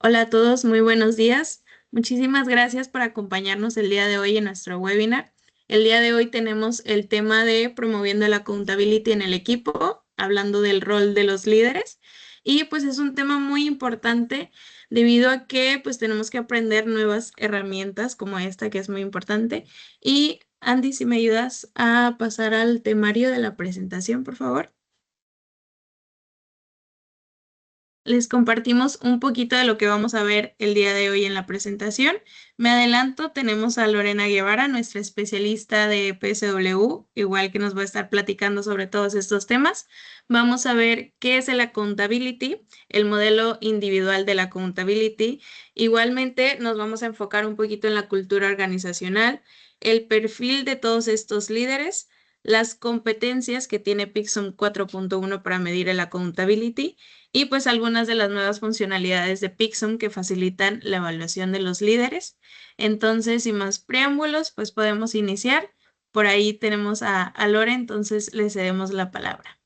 Hola a todos, muy buenos días. Muchísimas gracias por acompañarnos el día de hoy en nuestro webinar. El día de hoy tenemos el tema de promoviendo la accountability en el equipo, hablando del rol de los líderes. Y pues es un tema muy importante debido a que pues tenemos que aprender nuevas herramientas como esta que es muy importante. Y Andy, si me ayudas a pasar al temario de la presentación, por favor. Les compartimos un poquito de lo que vamos a ver el día de hoy en la presentación. Me adelanto, tenemos a Lorena Guevara, nuestra especialista de PSW, igual que nos va a estar platicando sobre todos estos temas. Vamos a ver qué es el accountability, el modelo individual de la accountability. Igualmente nos vamos a enfocar un poquito en la cultura organizacional, el perfil de todos estos líderes, las competencias que tiene Pixum 4.1 para medir el accountability y pues algunas de las nuevas funcionalidades de Pixum que facilitan la evaluación de los líderes. Entonces, sin más preámbulos, pues podemos iniciar. Por ahí tenemos a Lore, entonces le cedemos la palabra.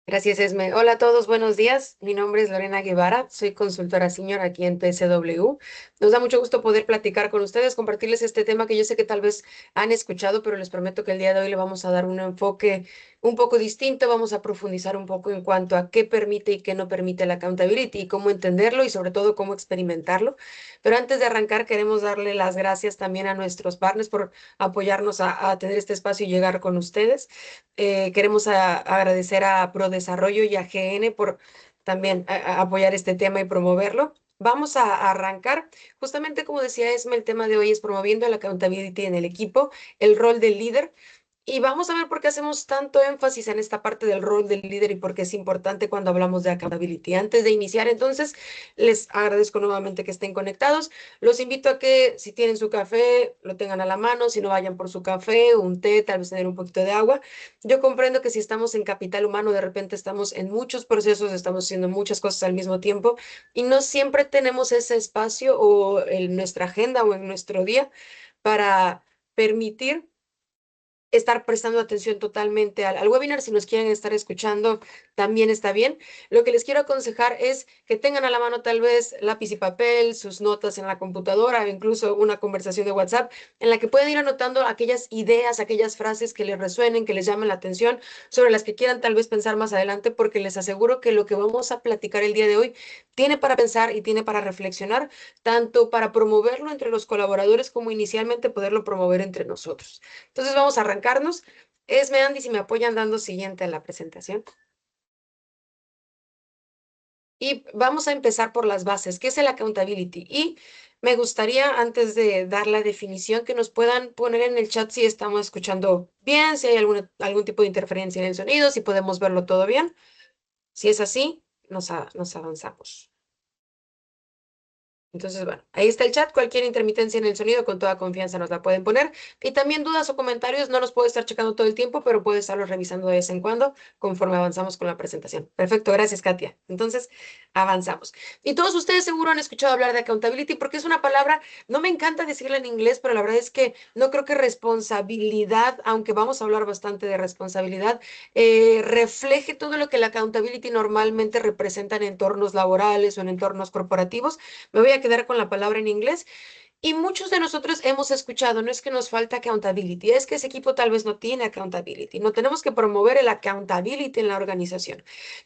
Gracias, Esme. Hola a todos, buenos días. Mi nombre es Lorena Guevara, soy consultora senior aquí en PSW. Nos da mucho gusto poder platicar con ustedes, compartirles este tema que yo sé que tal vez han escuchado, pero les prometo que el día de hoy le vamos a dar un enfoque un poco distinto. Vamos a profundizar un poco en cuanto a qué permite y qué no permite la accountability y cómo entenderlo y sobre todo cómo experimentarlo. Pero antes de arrancar, queremos darle las gracias también a nuestros partners por apoyarnos a tener este espacio y llegar con ustedes. Queremos agradecer a ProDesarrollo y a GN por también apoyar este tema y promoverlo. Vamos a arrancar. Justamente como decía Esme, el tema de hoy es promoviendo la accountability en el equipo, el rol del líder. Y vamos a ver por qué hacemos tanto énfasis en esta parte del rol del líder y por qué es importante cuando hablamos de accountability. Antes de iniciar, entonces, les agradezco nuevamente que estén conectados. Los invito a que si tienen su café, lo tengan a la mano, si no vayan por su café, un té, tal vez tener un poquito de agua. Yo comprendo que si estamos en capital humano, de repente estamos en muchos procesos, estamos haciendo muchas cosas al mismo tiempo y no siempre tenemos ese espacio o en nuestra agenda o en nuestro día para permitir estar prestando atención totalmente al webinar. Si nos quieren estar escuchando, también está bien. Lo que les quiero aconsejar es que tengan a la mano tal vez lápiz y papel, sus notas en la computadora o incluso una conversación de WhatsApp en la que pueden ir anotando aquellas ideas, aquellas frases que les resuenen, que les llamen la atención, sobre las que quieran tal vez pensar más adelante, porque les aseguro que lo que vamos a platicar el día de hoy tiene para pensar y tiene para reflexionar, tanto para promoverlo entre los colaboradores como inicialmente poderlo promover entre nosotros. Entonces vamos a arrancarnos. Esme, Andy, si me apoyan dando siguiente a la presentación. Y vamos a empezar por las bases. ¿Qué es el accountability? Y me gustaría, antes de dar la definición, que nos puedan poner en el chat si estamos escuchando bien, si hay algún tipo de interferencia en el sonido, si podemos verlo todo bien. Si es así, nos avanzamos. Entonces, bueno, ahí está el chat. Cualquier intermitencia en el sonido, con toda confianza nos la pueden poner. Y también dudas o comentarios, no los puedo estar checando todo el tiempo, pero puedo estarlos revisando de vez en cuando conforme avanzamos con la presentación. Perfecto, gracias, Katia. Entonces, avanzamos. Y todos ustedes seguro han escuchado hablar de accountability porque es una palabra, no me encanta decirla en inglés, pero la verdad es que no creo que responsabilidad, aunque vamos a hablar bastante de responsabilidad, refleje todo lo que la accountability normalmente representa en entornos laborales o en entornos corporativos. Me voy a quedar con la palabra en inglés. Y muchos de nosotros hemos escuchado, no es que nos falta accountability, es que ese equipo tal vez no tiene accountability. No tenemos que promover el accountability en la organización.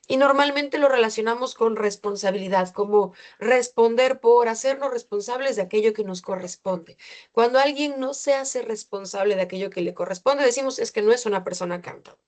Y normalmente lo relacionamos con responsabilidad, como responder por hacernos responsables de aquello que nos corresponde. Cuando alguien no se hace responsable de aquello que le corresponde, decimos es que no es una persona accountable.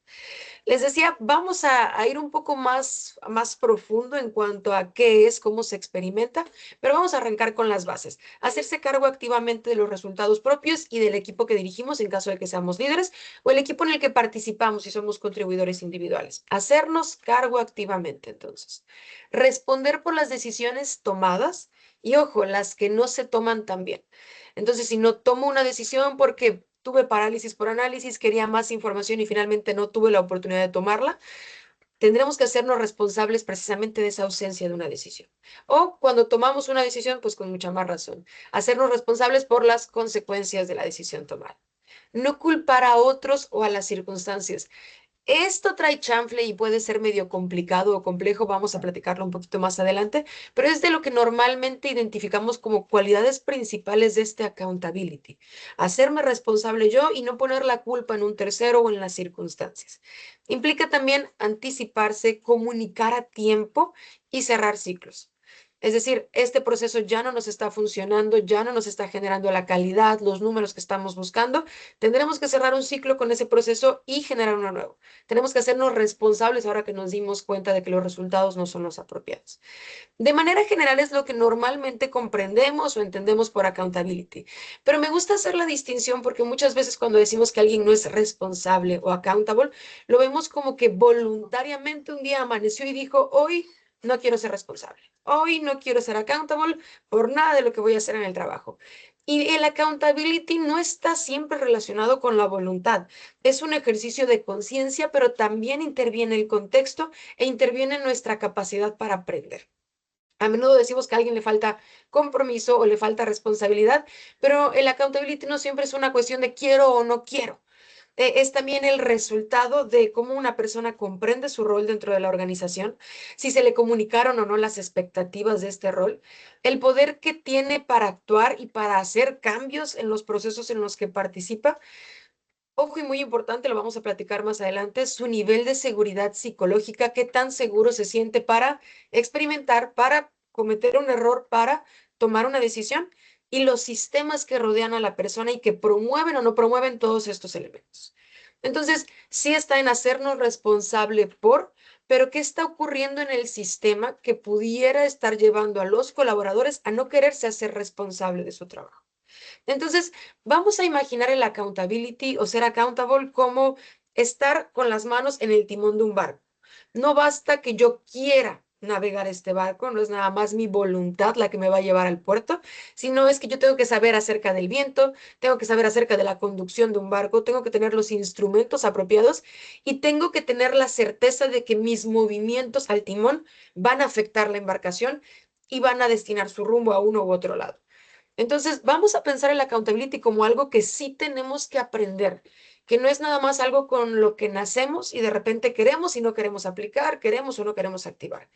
Les decía, vamos a ir un poco más profundo en cuanto a qué es, cómo se experimenta, pero vamos a arrancar con las bases. Hacerse cargo activamente de los resultados propios y del equipo que dirigimos en caso de que seamos líderes o el equipo en el que participamos si somos contribuidores individuales. Hacernos cargo activamente, entonces. Responder por las decisiones tomadas y, ojo, las que no se toman también. Entonces, si no tomo una decisión porque tuve parálisis por análisis, quería más información y finalmente no tuve la oportunidad de tomarla, tendremos que hacernos responsables precisamente de esa ausencia de una decisión. O cuando tomamos una decisión, pues con mucha más razón, hacernos responsables por las consecuencias de la decisión tomada. No culpar a otros o a las circunstancias. Esto trae chanfle y puede ser medio complicado o complejo, vamos a platicarlo un poquito más adelante, pero es de lo que normalmente identificamos como cualidades principales de este accountability. Hacerme responsable yo y no poner la culpa en un tercero o en las circunstancias. Implica también anticiparse, comunicar a tiempo y cerrar ciclos. Es decir, este proceso ya no nos está funcionando, ya no nos está generando la calidad, los números que estamos buscando. Tendremos que cerrar un ciclo con ese proceso y generar uno nuevo. Tenemos que hacernos responsables ahora que nos dimos cuenta de que los resultados no son los apropiados. De manera general es lo que normalmente comprendemos o entendemos por accountability. Pero me gusta hacer la distinción porque muchas veces cuando decimos que alguien no es responsable o accountable, lo vemos como que voluntariamente un día amaneció y dijo, hoy no quiero ser responsable. Hoy no quiero ser accountable por nada de lo que voy a hacer en el trabajo. Y el accountability no está siempre relacionado con la voluntad. Es un ejercicio de conciencia, pero también interviene el contexto e interviene nuestra capacidad para aprender. A menudo decimos que a alguien le falta compromiso o le falta responsabilidad, pero el accountability no siempre es una cuestión de quiero o no quiero. Es también el resultado de cómo una persona comprende su rol dentro de la organización, si se le comunicaron o no las expectativas de este rol, el poder que tiene para actuar y para hacer cambios en los procesos en los que participa. Ojo, y muy importante, lo vamos a platicar más adelante, su nivel de seguridad psicológica, qué tan seguro se siente para experimentar, para cometer un error, para tomar una decisión, y los sistemas que rodean a la persona y que promueven o no promueven todos estos elementos. Entonces, sí está en hacernos responsable por, pero ¿qué está ocurriendo en el sistema que pudiera estar llevando a los colaboradores a no quererse hacer responsable de su trabajo? Entonces, vamos a imaginar el accountability o ser accountable como estar con las manos en el timón de un barco. No basta que yo quiera navegar este barco, no es nada más mi voluntad la que me va a llevar al puerto, sino es que yo tengo que saber acerca del viento, tengo que saber acerca de la conducción de un barco, tengo que tener los instrumentos apropiados y tengo que tener la certeza de que mis movimientos al timón van a afectar la embarcación y van a destinar su rumbo a uno u otro lado. Entonces, vamos a pensar el accountability como algo que sí tenemos que aprender, que no es nada más algo con lo que nacemos y de repente queremos y no queremos aplicar, queremos o no queremos activar.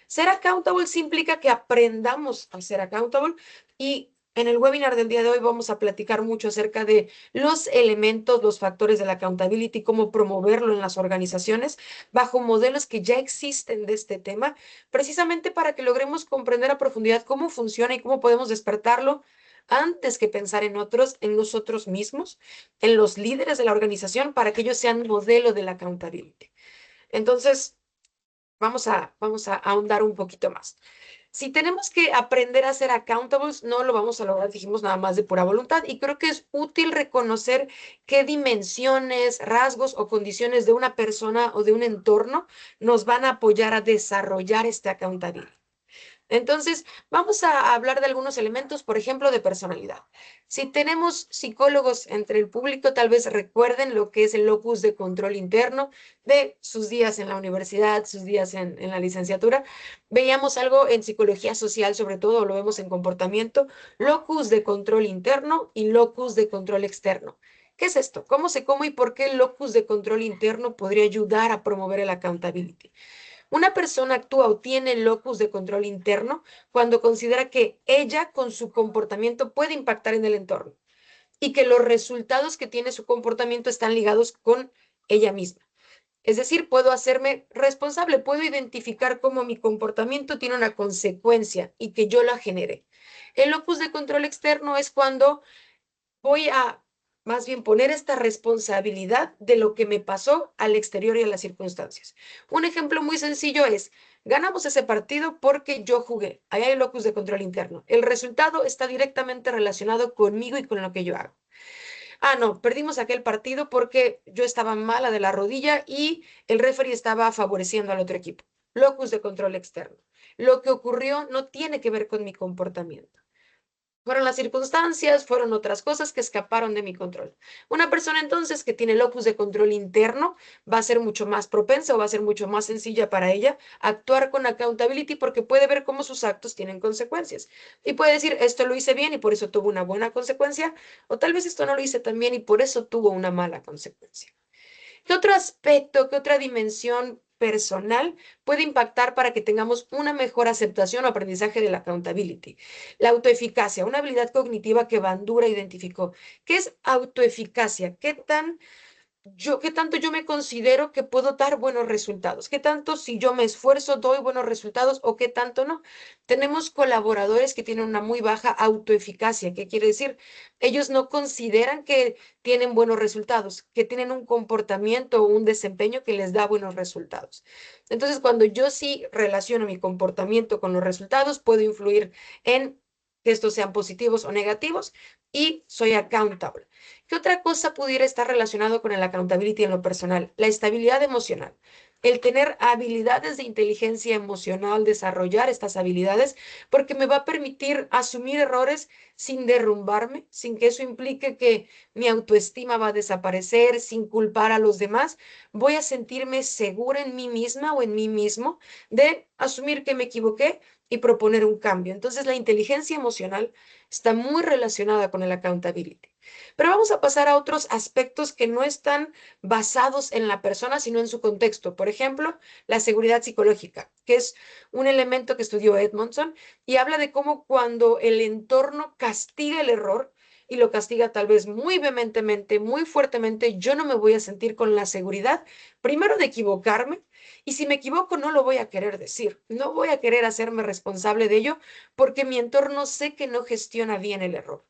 Ser accountable sí implica que aprendamos a ser accountable y en el webinar del día de hoy vamos a platicar mucho acerca de los elementos, los factores de la accountability, cómo promoverlo en las organizaciones bajo modelos que ya existen de este tema, precisamente para que logremos comprender a profundidad cómo funciona y cómo podemos despertarlo antes que pensar en otros, en nosotros mismos, en los líderes de la organización, para que ellos sean modelo de la accountability. Entonces, vamos a ahondar un poquito más. Si tenemos que aprender a ser accountables, no lo vamos a lograr, dijimos, nada más de pura voluntad. Y creo que es útil reconocer qué dimensiones, rasgos o condiciones de una persona o de un entorno nos van a apoyar a desarrollar este accountability. Entonces, vamos a hablar de algunos elementos, por ejemplo, de personalidad. Si tenemos psicólogos entre el público, tal vez recuerden lo que es el locus de control interno de sus días en la universidad, sus días en la licenciatura. Veíamos algo en psicología social, sobre todo lo vemos en comportamiento, locus de control interno y locus de control externo. ¿Qué es esto? ¿Cómo se come y por qué el locus de control interno podría ayudar a promover el accountability? Una persona actúa o tiene locus de control interno cuando considera que ella con su comportamiento puede impactar en el entorno y que los resultados que tiene su comportamiento están ligados con ella misma. Es decir, puedo hacerme responsable, puedo identificar cómo mi comportamiento tiene una consecuencia y que yo la genere. El locus de control externo es cuando voy a más bien poner esta responsabilidad de lo que me pasó al exterior y a las circunstancias. Un ejemplo muy sencillo es, ganamos ese partido porque yo jugué. Ahí hay locus de control interno. El resultado está directamente relacionado conmigo y con lo que yo hago. Ah, no, perdimos aquel partido porque yo estaba mala de la rodilla y el referee estaba favoreciendo al otro equipo. Locus de control externo. Lo que ocurrió no tiene que ver con mi comportamiento. Fueron las circunstancias, fueron otras cosas que escaparon de mi control. Una persona entonces que tiene locus de control interno va a ser mucho más propensa o va a ser mucho más sencilla para ella actuar con accountability porque puede ver cómo sus actos tienen consecuencias. Y puede decir, esto lo hice bien y por eso tuvo una buena consecuencia, o tal vez esto no lo hice tan bien y por eso tuvo una mala consecuencia. ¿Qué otro aspecto, qué otra dimensión personal puede impactar para que tengamos una mejor aceptación o aprendizaje de la accountability? La autoeficacia, una habilidad cognitiva que Bandura identificó. ¿Qué es autoeficacia? ¿Qué tanto yo me considero que puedo dar buenos resultados? ¿Qué tanto si yo me esfuerzo doy buenos resultados o qué tanto no? Tenemos colaboradores que tienen una muy baja autoeficacia. ¿Qué quiere decir? Ellos no consideran que tienen buenos resultados, que tienen un comportamiento o un desempeño que les da buenos resultados. Entonces, cuando yo sí relaciono mi comportamiento con los resultados, puedo influir en que estos sean positivos o negativos y soy accountable. ¿Qué otra cosa pudiera estar relacionado con el accountability en lo personal? La estabilidad emocional. El tener habilidades de inteligencia emocional, desarrollar estas habilidades, porque me va a permitir asumir errores sin derrumbarme, sin que eso implique que mi autoestima va a desaparecer, sin culpar a los demás. Voy a sentirme segura en mí misma o en mí mismo de asumir que me equivoqué y proponer un cambio. Entonces, la inteligencia emocional está muy relacionada con el accountability. Pero vamos a pasar a otros aspectos que no están basados en la persona, sino en su contexto. Por ejemplo, la seguridad psicológica, que es un elemento que estudió Edmondson y habla de cómo cuando el entorno castiga el error y lo castiga tal vez muy vehementemente, muy fuertemente, yo no me voy a sentir con la seguridad, primero de equivocarme, y si me equivoco no lo voy a querer decir, no voy a querer hacerme responsable de ello porque mi entorno sé que no gestiona bien el error.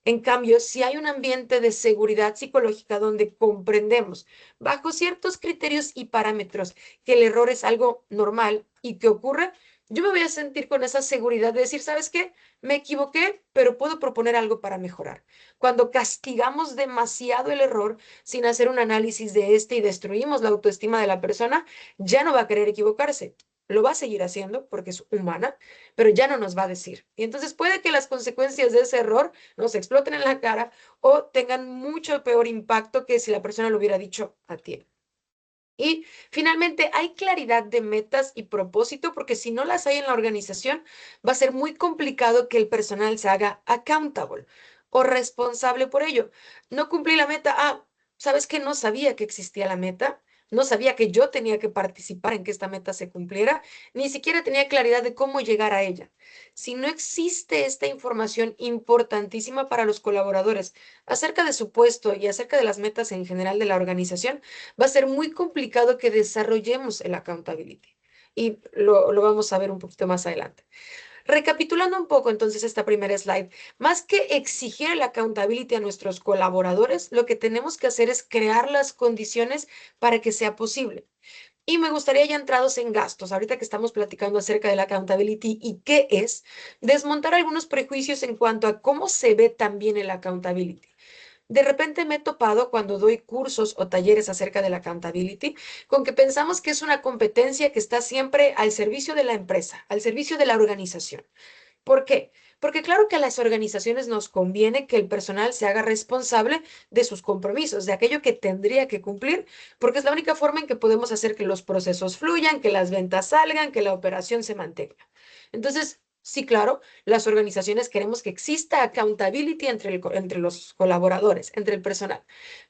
En cambio, si hay un ambiente de seguridad psicológica donde comprendemos bajo ciertos criterios y parámetros que el error es algo normal y que ocurre, yo me voy a sentir con esa seguridad de decir, ¿sabes qué? Me equivoqué, pero puedo proponer algo para mejorar. Cuando castigamos demasiado el error sin hacer un análisis de este y destruimos la autoestima de la persona, ya no va a querer equivocarse. Lo va a seguir haciendo porque es humana, pero ya no nos va a decir. Y entonces puede que las consecuencias de ese error nos exploten en la cara o tengan mucho peor impacto que si la persona lo hubiera dicho a ti. Y finalmente, hay claridad de metas y propósito, porque si no las hay en la organización, va a ser muy complicado que el personal se haga accountable o responsable por ello. No cumplí la meta. ¿Sabes qué? No sabía que existía la meta. No sabía que yo tenía que participar en que esta meta se cumpliera. Ni siquiera tenía claridad de cómo llegar a ella. Si no existe esta información importantísima para los colaboradores acerca de su puesto y acerca de las metas en general de la organización, va a ser muy complicado que desarrollemos el accountability. Y lo vamos a ver un poquito más adelante. Recapitulando un poco entonces esta primera slide, más que exigir el accountability a nuestros colaboradores, lo que tenemos que hacer es crear las condiciones para que sea posible. Y me gustaría ya entrados en gastos, ahorita que estamos platicando acerca de la accountability y qué es, desmontar algunos prejuicios en cuanto a cómo se ve también el accountability. De repente me he topado cuando doy cursos o talleres acerca de la accountability con que pensamos que es una competencia que está siempre al servicio de la empresa, al servicio de la organización. ¿Por qué? Porque claro que a las organizaciones nos conviene que el personal se haga responsable de sus compromisos, de aquello que tendría que cumplir, porque es la única forma en que podemos hacer que los procesos fluyan, que las ventas salgan, que la operación se mantenga. Entonces, sí, claro, las organizaciones queremos que exista accountability entre los colaboradores, entre el personal,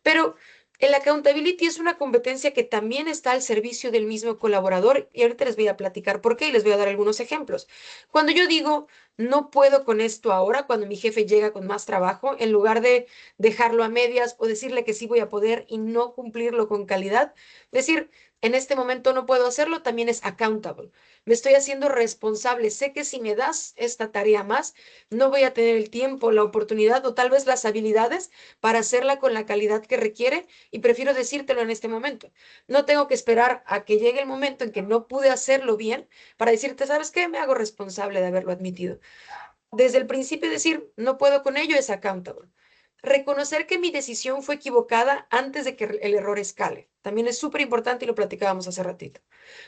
pero el accountability es una competencia que también está al servicio del mismo colaborador y ahorita les voy a platicar por qué y les voy a dar algunos ejemplos. Cuando yo digo, no puedo con esto ahora, cuando mi jefe llega con más trabajo, en lugar de dejarlo a medias o decirle que sí voy a poder y no cumplirlo con calidad, decir, en este momento no puedo hacerlo, también es accountable. Me estoy haciendo responsable. Sé que si me das esta tarea más, no voy a tener el tiempo, la oportunidad o tal vez las habilidades para hacerla con la calidad que requiere y prefiero decírtelo en este momento. No tengo que esperar a que llegue el momento en que no pude hacerlo bien para decirte, ¿sabes qué? Me hago responsable de haberlo admitido. Desde el principio decir, no puedo con ello es accountable. Reconocer que mi decisión fue equivocada antes de que el error escale. También es súper importante y lo platicábamos hace ratito.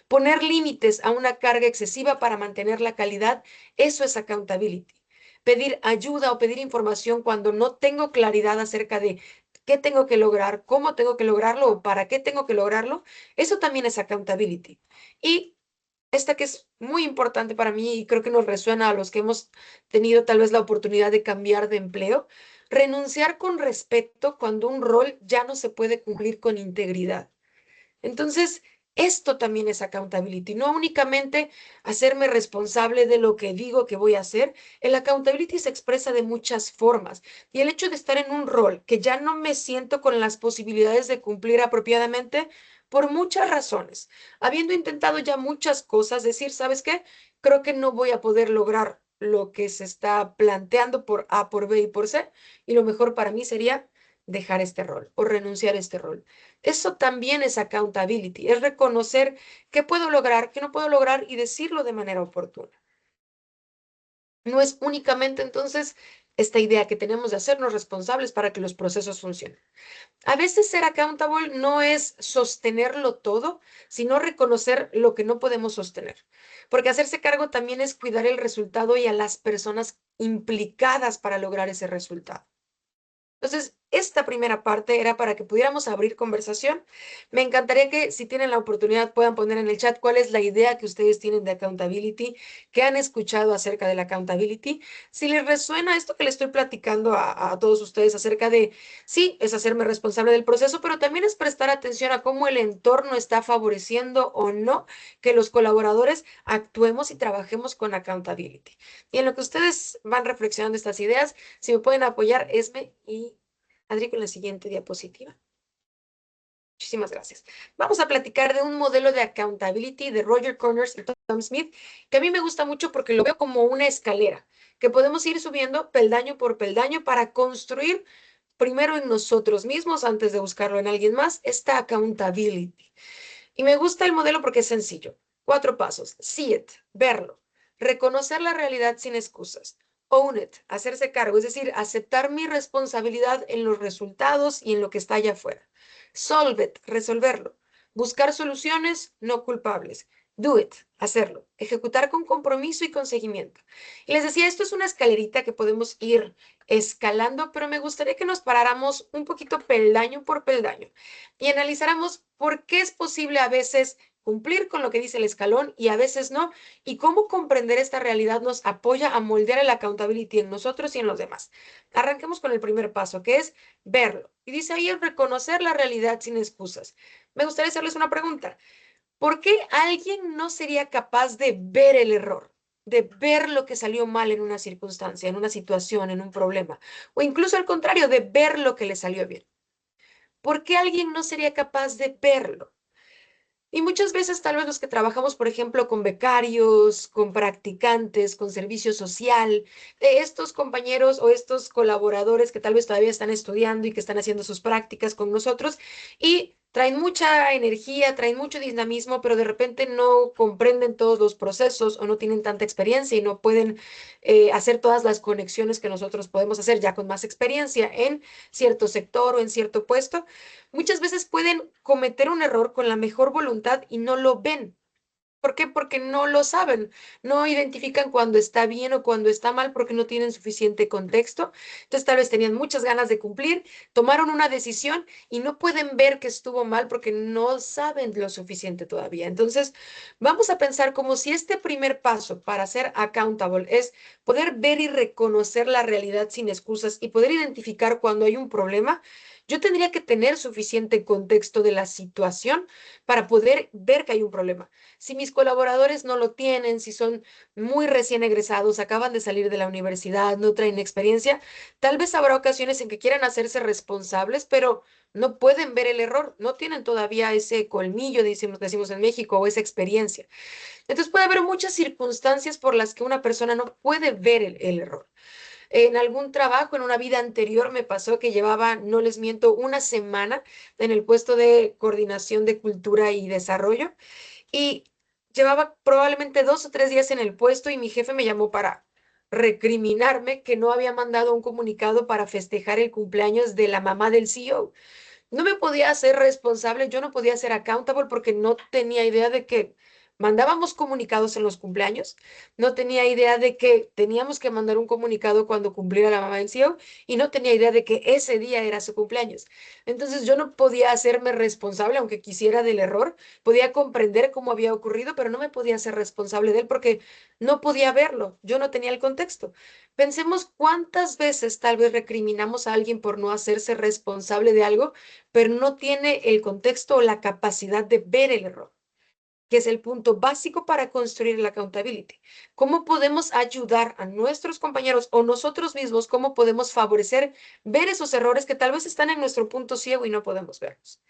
Poner límites a una carga excesiva para mantener la calidad, eso es accountability. Pedir ayuda o pedir información cuando no tengo claridad acerca de qué tengo que lograr, cómo tengo que lograrlo o para qué tengo que lograrlo, eso también es accountability. Y esta que es muy importante para mí y creo que nos resuena a los que hemos tenido tal vez la oportunidad de cambiar de empleo, renunciar con respeto cuando un rol ya no se puede cumplir con integridad. Entonces, esto también es accountability, no únicamente hacerme responsable de lo que digo que voy a hacer. El accountability se expresa de muchas formas y el hecho de estar en un rol que ya no me siento con las posibilidades de cumplir apropiadamente por muchas razones, habiendo intentado ya muchas cosas, decir, ¿sabes qué? Creo que no voy a poder lograr lo que se está planteando por A, por B y por C, y lo mejor para mí sería dejar este rol o renunciar a este rol. Eso también es accountability, es reconocer qué puedo lograr, qué no puedo lograr y decirlo de manera oportuna. No es únicamente entonces esta idea que tenemos de hacernos responsables para que los procesos funcionen. A veces ser accountable no es sostenerlo todo, sino reconocer lo que no podemos sostener. Porque hacerse cargo también es cuidar el resultado y a las personas implicadas para lograr ese resultado. Entonces, esta primera parte era para que pudiéramos abrir conversación. Me encantaría que si tienen la oportunidad puedan poner en el chat cuál es la idea que ustedes tienen de accountability, qué han escuchado acerca de la accountability. Si les resuena esto que les estoy platicando a todos ustedes acerca de, sí, es hacerme responsable del proceso, pero también es prestar atención a cómo el entorno está favoreciendo o no que los colaboradores actuemos y trabajemos con accountability. Y en lo que ustedes van reflexionando estas ideas, si me pueden apoyar, Esme y Adri con la siguiente diapositiva. Muchísimas gracias. Vamos a platicar de un modelo de accountability de Roger Connors y Tom Smith, que a mí me gusta mucho porque lo veo como una escalera, que podemos ir subiendo peldaño por peldaño para construir primero en nosotros mismos, antes de buscarlo en alguien más, esta accountability. Y me gusta el modelo porque es sencillo. 4 pasos. See it, verlo. Reconocer la realidad sin excusas. Own it, hacerse cargo, es decir, aceptar mi responsabilidad en los resultados y en lo que está allá afuera. Solve it, resolverlo. Buscar soluciones no culpables. Do it, hacerlo. Ejecutar con compromiso y con seguimiento. Y les decía, esto es una escalerita que podemos ir escalando, pero me gustaría que nos paráramos un poquito peldaño por peldaño y analizáramos por qué es posible a veces cumplir con lo que dice el escalón y a veces no, y cómo comprender esta realidad nos apoya a moldear el accountability en nosotros y en los demás. Arranquemos con el primer paso, que es verlo. Y dice ahí reconocer la realidad sin excusas. Me gustaría hacerles una pregunta. ¿Por qué alguien no sería capaz de ver el error? De ver lo que salió mal en una circunstancia, en una situación, en un problema, o incluso al contrario, de ver lo que le salió bien. ¿Por qué alguien no sería capaz de verlo? Y muchas veces tal vez los que trabajamos, por ejemplo, con becarios, con practicantes, con servicio social, de estos compañeros o estos colaboradores que tal vez todavía están estudiando y que están haciendo sus prácticas con nosotros y traen mucha energía, traen mucho dinamismo, pero de repente no comprenden todos los procesos o no tienen tanta experiencia y no pueden hacer todas las conexiones que nosotros podemos hacer ya con más experiencia en cierto sector o en cierto puesto. Muchas veces pueden cometer un error con la mejor voluntad y no lo ven. ¿Por qué? Porque no lo saben, no identifican cuando está bien o cuando está mal porque no tienen suficiente contexto. Entonces tal vez tenían muchas ganas de cumplir, tomaron una decisión y no pueden ver que estuvo mal porque no saben lo suficiente todavía. Entonces vamos a pensar como si este primer paso para ser accountable es poder ver y reconocer la realidad sin excusas y poder identificar cuando hay un problema. Yo tendría que tener suficiente contexto de la situación para poder ver que hay un problema. Si mis colaboradores no lo tienen, si son muy recién egresados, acaban de salir de la universidad, no traen experiencia, tal vez habrá ocasiones en que quieran hacerse responsables, pero no pueden ver el error, no tienen todavía ese colmillo, decimos en México, o esa experiencia. Entonces puede haber muchas circunstancias por las que una persona no puede ver el error. En algún trabajo, en una vida anterior, me pasó que llevaba, no les miento, una semana en el puesto de coordinación de cultura y desarrollo y llevaba probablemente 2 o 3 días en el puesto y mi jefe me llamó para recriminarme que no había mandado un comunicado para festejar el cumpleaños de la mamá del CEO. No me podía hacer responsable, yo no podía ser accountable porque no tenía idea de que mandábamos comunicados en los cumpleaños, no tenía idea de que teníamos que mandar un comunicado cuando cumpliera la mamá del CEO y no tenía idea de que ese día era su cumpleaños. Entonces yo no podía hacerme responsable, aunque quisiera del error, podía comprender cómo había ocurrido, pero no me podía hacer responsable de él porque no podía verlo, yo no tenía el contexto. Pensemos cuántas veces tal vez recriminamos a alguien por no hacerse responsable de algo, pero no tiene el contexto o la capacidad de ver el error, que es el punto básico para construir la accountability. ¿Cómo podemos ayudar a nuestros compañeros o nosotros mismos? ¿Cómo podemos favorecer ver esos errores que tal vez están en nuestro punto ciego y no podemos verlos?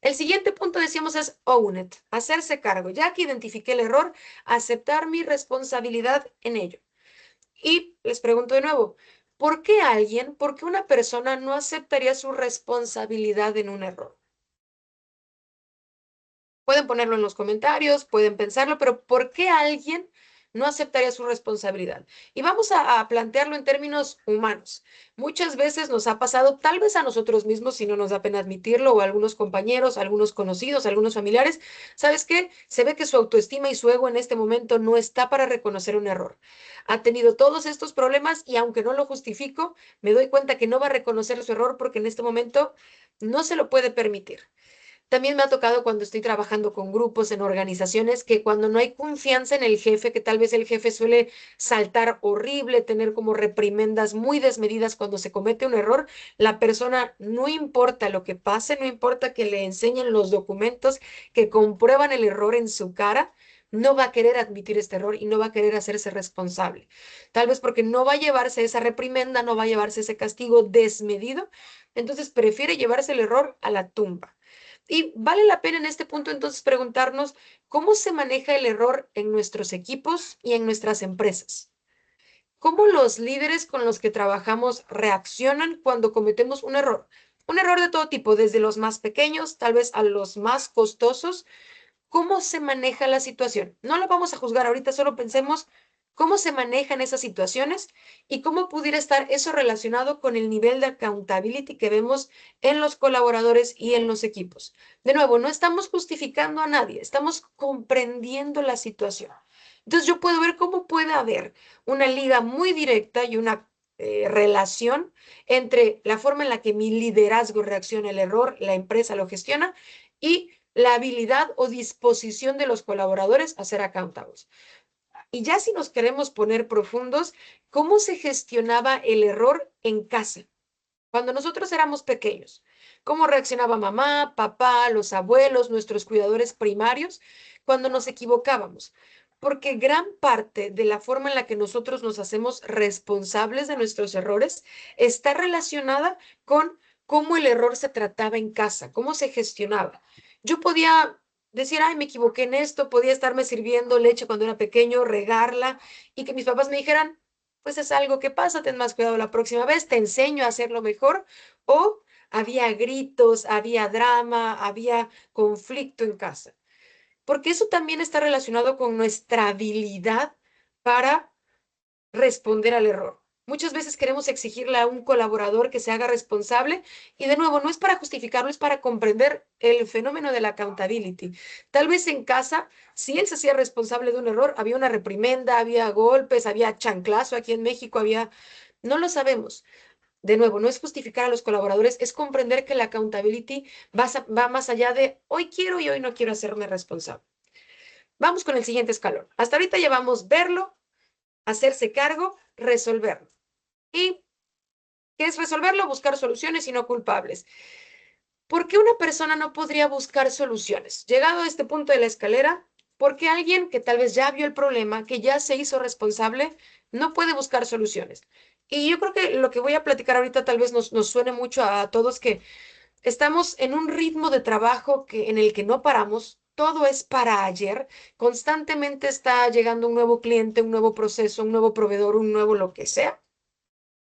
El siguiente punto, decíamos, es own it, hacerse cargo. Ya que identifiqué el error, aceptar mi responsabilidad en ello. Y les pregunto de nuevo, ¿por qué una persona no aceptaría su responsabilidad en un error? Pueden ponerlo en los comentarios, pueden pensarlo, pero ¿por qué alguien no aceptaría su responsabilidad? Y vamos a plantearlo en términos humanos. Muchas veces nos ha pasado, tal vez a nosotros mismos, si no nos da pena admitirlo, o a algunos compañeros, algunos conocidos, algunos familiares. ¿Sabes qué? Se ve que su autoestima y su ego en este momento no está para reconocer un error. Ha tenido todos estos problemas y aunque no lo justifico, me doy cuenta que no va a reconocer su error porque en este momento no se lo puede permitir. También me ha tocado cuando estoy trabajando con grupos en organizaciones que cuando no hay confianza en el jefe, que tal vez el jefe suele saltar horrible, tener como reprimendas muy desmedidas cuando se comete un error, la persona, no importa lo que pase, no importa que le enseñen los documentos que comprueban el error en su cara, no va a querer admitir este error y no va a querer hacerse responsable. Tal vez porque no va a llevarse esa reprimenda, no va a llevarse ese castigo desmedido, entonces prefiere llevarse el error a la tumba. Y vale la pena en este punto entonces preguntarnos cómo se maneja el error en nuestros equipos y en nuestras empresas. ¿Cómo los líderes con los que trabajamos reaccionan cuando cometemos un error? Un error de todo tipo, desde los más pequeños, tal vez a los más costosos. ¿Cómo se maneja la situación? No lo vamos a juzgar ahorita, solo pensemos cómo se manejan esas situaciones y cómo pudiera estar eso relacionado con el nivel de accountability que vemos en los colaboradores y en los equipos. De nuevo, no estamos justificando a nadie, estamos comprendiendo la situación. Entonces yo puedo ver cómo puede haber una liga muy directa y una relación entre la forma en la que mi liderazgo reacciona al error, la empresa lo gestiona y la habilidad o disposición de los colaboradores a ser accountables. Y ya si nos queremos poner profundos, ¿cómo se gestionaba el error en casa? Cuando nosotros éramos pequeños, ¿cómo reaccionaba mamá, papá, los abuelos, nuestros cuidadores primarios cuando nos equivocábamos? Porque gran parte de la forma en la que nosotros nos hacemos responsables de nuestros errores está relacionada con cómo el error se trataba en casa, cómo se gestionaba. Yo podía decir, ay, me equivoqué en esto, podía estarme sirviendo leche cuando era pequeño, regarla y que mis papás me dijeran, pues es algo que pasa, ten más cuidado la próxima vez, te enseño a hacerlo mejor. O había gritos, había drama, había conflicto en casa, porque eso también está relacionado con nuestra habilidad para responder al error. Muchas veces queremos exigirle a un colaborador que se haga responsable y de nuevo no es para justificarlo, es para comprender el fenómeno de la accountability. Tal vez en casa, si él se hacía responsable de un error, había una reprimenda, había golpes, había chanclazo aquí en México, había, no lo sabemos. De nuevo, no es justificar a los colaboradores, es comprender que la accountability va más allá de hoy quiero y hoy no quiero hacerme responsable. Vamos con el siguiente escalón. Hasta ahorita llevamos verlo, hacerse cargo, resolverlo. ¿Y qué es resolverlo? Buscar soluciones y no culpables. ¿Por qué una persona no podría buscar soluciones? Llegado a este punto de la escalera, ¿por qué alguien que tal vez ya vio el problema, que ya se hizo responsable, no puede buscar soluciones? Y yo creo que lo que voy a platicar ahorita tal vez nos suene mucho a todos que estamos en un ritmo de trabajo en el que no paramos. Todo es para ayer. Constantemente está llegando un nuevo cliente, un nuevo proceso, un nuevo proveedor, un nuevo lo que sea.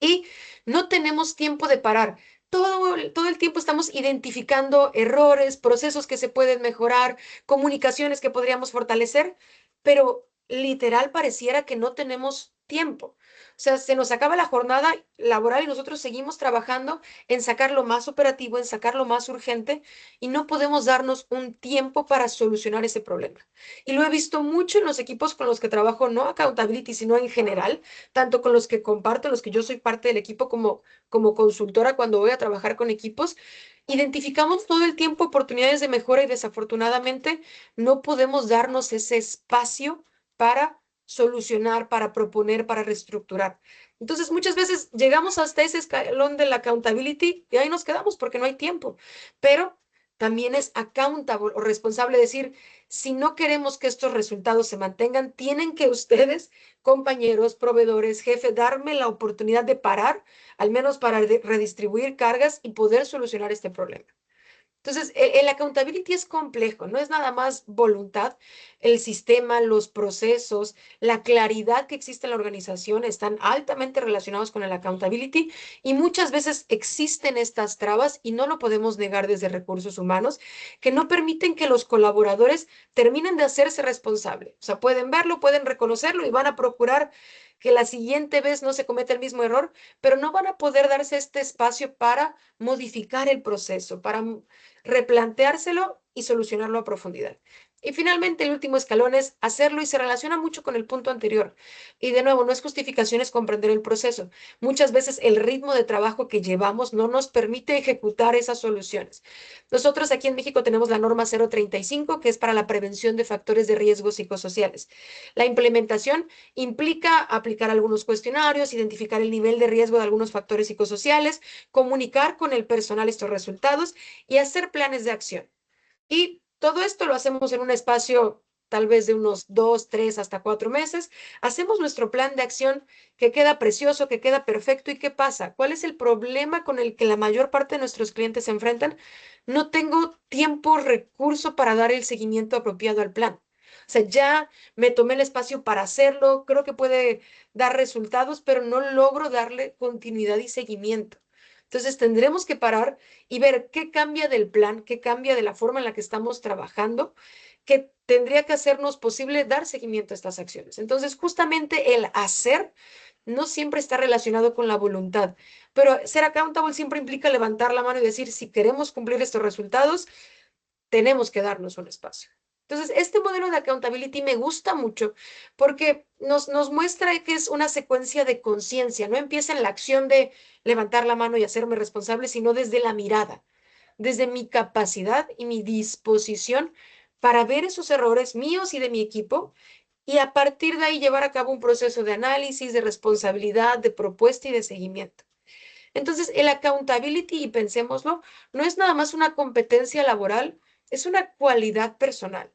Y no tenemos tiempo de parar. Todo el tiempo estamos identificando errores, procesos que se pueden mejorar, comunicaciones que podríamos fortalecer, pero literal pareciera que no tenemos tiempo. sea, se nos acaba la jornada laboral y nosotros seguimos trabajando en sacar lo más operativo, en sacar lo más urgente y no podemos darnos un tiempo para solucionar ese problema. Y lo he visto mucho en los equipos con los que trabajo, no accountability, sino en general, tanto con los que comparto, los que yo soy parte del equipo como consultora cuando voy a trabajar con equipos. Identificamos todo el tiempo oportunidades de mejora y desafortunadamente no podemos darnos ese espacio para solucionar, para proponer, para reestructurar. Entonces, muchas veces llegamos hasta ese escalón de la accountability y ahí nos quedamos porque no hay tiempo. Pero también es accountable o responsable decir, si no queremos que estos resultados se mantengan, tienen que ustedes, compañeros, proveedores, jefe, darme la oportunidad de parar, al menos para redistribuir cargas y poder solucionar este problema. Entonces, el accountability es complejo, no es nada más voluntad. El sistema, los procesos, la claridad que existe en la organización están altamente relacionados con el accountability y muchas veces existen estas trabas y no lo podemos negar desde recursos humanos que no permiten que los colaboradores terminen de hacerse responsables. O sea, pueden verlo, pueden reconocerlo y van a procurar que la siguiente vez no se cometa el mismo error, pero no van a poder darse este espacio para modificar el proceso, para replanteárselo y solucionarlo a profundidad. Y finalmente, el último escalón es hacerlo y se relaciona mucho con el punto anterior. Y de nuevo, no es justificación, es comprender el proceso. Muchas veces el ritmo de trabajo que llevamos no nos permite ejecutar esas soluciones. Nosotros aquí en México tenemos la norma 035, que es para la prevención de factores de riesgo psicosociales. La implementación implica aplicar algunos cuestionarios, identificar el nivel de riesgo de algunos factores psicosociales, comunicar con el personal estos resultados y hacer planes de acción. Y todo esto lo hacemos en un espacio tal vez de unos 2, 3, hasta 4 meses. Hacemos nuestro plan de acción que queda precioso, que queda perfecto. ¿Y qué pasa? ¿Cuál es el problema con el que la mayor parte de nuestros clientes se enfrentan? No tengo tiempo, recurso para dar el seguimiento apropiado al plan. O sea, ya me tomé el espacio para hacerlo, creo que puede dar resultados, pero no logro darle continuidad y seguimiento. Entonces tendremos que parar y ver qué cambia del plan, qué cambia de la forma en la que estamos trabajando, que tendría que hacernos posible dar seguimiento a estas acciones. Entonces, justamente el hacer no siempre está relacionado con la voluntad, pero ser accountable siempre implica levantar la mano y decir, si queremos cumplir estos resultados, tenemos que darnos un espacio. Entonces, este modelo de accountability me gusta mucho porque nos muestra que es una secuencia de conciencia, no empieza en la acción de levantar la mano y hacerme responsable, sino desde la mirada, desde mi capacidad y mi disposición para ver esos errores míos y de mi equipo y a partir de ahí llevar a cabo un proceso de análisis, de responsabilidad, de propuesta y de seguimiento. Entonces, el accountability, y pensémoslo, no es nada más una competencia laboral, es una cualidad personal.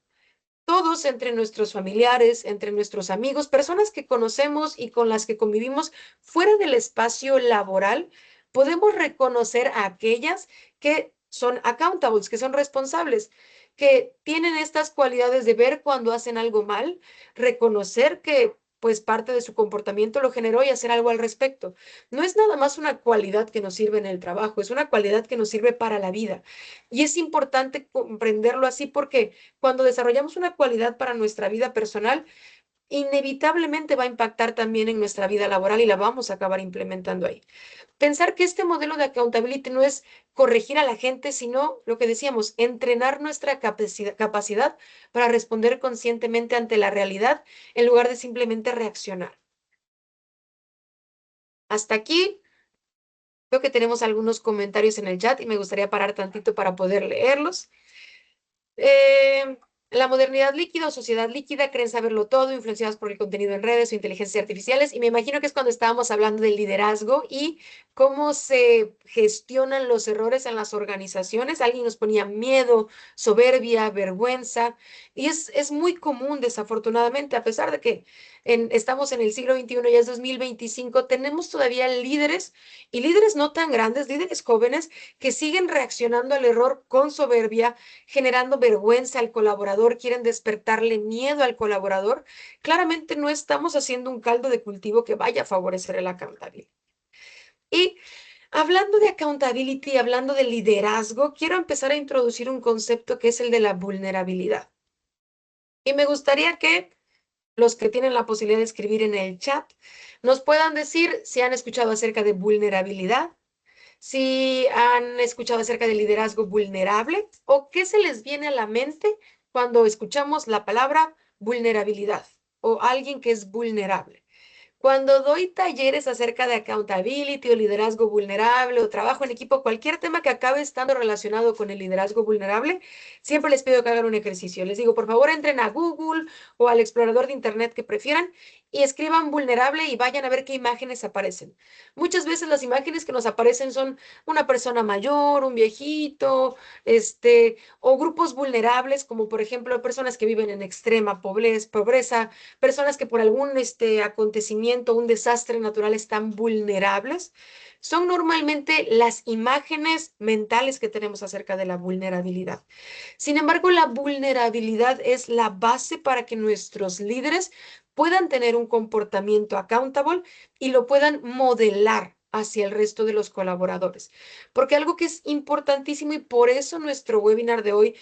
Todos entre nuestros familiares, entre nuestros amigos, personas que conocemos y con las que convivimos fuera del espacio laboral, podemos reconocer a aquellas que son accountables, que son responsables, que tienen estas cualidades de ver cuando hacen algo mal, reconocer que pues parte de su comportamiento lo generó y hacer algo al respecto. No es nada más una cualidad que nos sirve en el trabajo, es una cualidad que nos sirve para la vida. Y es importante comprenderlo así porque cuando desarrollamos una cualidad para nuestra vida personal, inevitablemente va a impactar también en nuestra vida laboral y la vamos a acabar implementando ahí. Pensar que este modelo de accountability no es corregir a la gente, sino lo que decíamos, entrenar nuestra capacidad para responder conscientemente ante la realidad en lugar de simplemente reaccionar. Hasta aquí, veo que tenemos algunos comentarios en el chat y me gustaría parar tantito para poder leerlos. Eh, la modernidad líquida o sociedad líquida creen saberlo todo, influenciados por el contenido en redes o inteligencias artificiales. Y me imagino que es cuando estábamos hablando del liderazgo y cómo se gestionan los errores en las organizaciones. Alguien nos ponía miedo, soberbia, vergüenza. Y es muy común, desafortunadamente, a pesar de que estamos en el siglo XXI, ya es 2025, tenemos todavía líderes y líderes no tan grandes, líderes jóvenes que siguen reaccionando al error con soberbia generando vergüenza al colaborador, quieren despertarle miedo al colaborador, claramente no estamos haciendo un caldo de cultivo que vaya a favorecer el accountability. Y hablando de accountability, hablando de liderazgo, quiero empezar a introducir un concepto que es el de la vulnerabilidad. Y me gustaría que los que tienen la posibilidad de escribir en el chat, nos puedan decir si han escuchado acerca de vulnerabilidad, si han escuchado acerca del liderazgo vulnerable o qué se les viene a la mente cuando escuchamos la palabra vulnerabilidad o alguien que es vulnerable. Cuando doy talleres acerca de accountability o liderazgo vulnerable o trabajo en equipo, cualquier tema que acabe estando relacionado con el liderazgo vulnerable, siempre les pido que hagan un ejercicio. Les digo, por favor, entren a Google o al explorador de Internet que prefieran y escriban vulnerable y vayan a ver qué imágenes aparecen. Muchas veces las imágenes que nos aparecen son una persona mayor, un viejito, o grupos vulnerables, como por ejemplo personas que viven en extrema pobreza, personas que por algún acontecimiento, un desastre natural están vulnerables, son normalmente las imágenes mentales que tenemos acerca de la vulnerabilidad. Sin embargo, la vulnerabilidad es la base para que nuestros líderes puedan tener un comportamiento accountable y lo puedan modelar hacia el resto de los colaboradores. Porque algo que es importantísimo y por eso nuestro webinar de hoy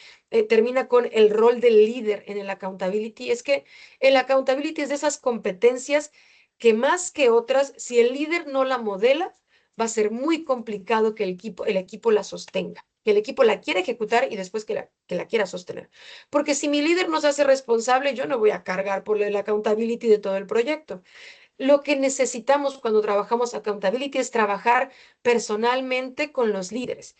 termina con el rol del líder en el accountability, es que el accountability es de esas competencias que más que otras, si el líder no la modela, va a ser muy complicado que el equipo la sostenga, que el equipo la quiera ejecutar y después que la quiera sostener. Porque si mi líder nos hace responsable, yo no voy a cargar por el accountability de todo el proyecto. Lo que necesitamos cuando trabajamos accountability es trabajar personalmente con los líderes.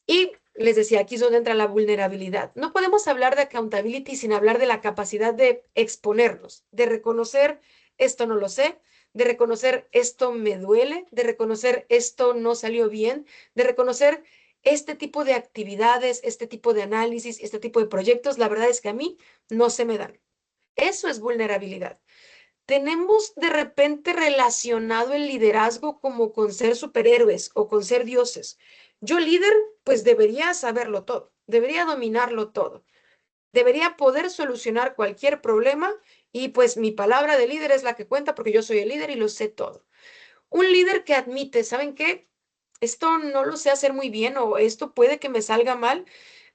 Y les decía, aquí es donde entra la vulnerabilidad. No podemos hablar de accountability sin hablar de la capacidad de exponernos, de reconocer esto no lo sé, de reconocer esto me duele, de reconocer esto no salió bien, de reconocer este tipo de actividades, este tipo de análisis, este tipo de proyectos, la verdad es que a mí no se me dan. Eso es vulnerabilidad. Tenemos de repente relacionado el liderazgo como con ser superhéroes o con ser dioses. Yo líder, pues debería saberlo todo, debería dominarlo todo, debería poder solucionar cualquier problema y pues mi palabra de líder es la que cuenta porque yo soy el líder y lo sé todo. Un líder que admite, ¿saben qué? Esto no lo sé hacer muy bien o esto puede que me salga mal.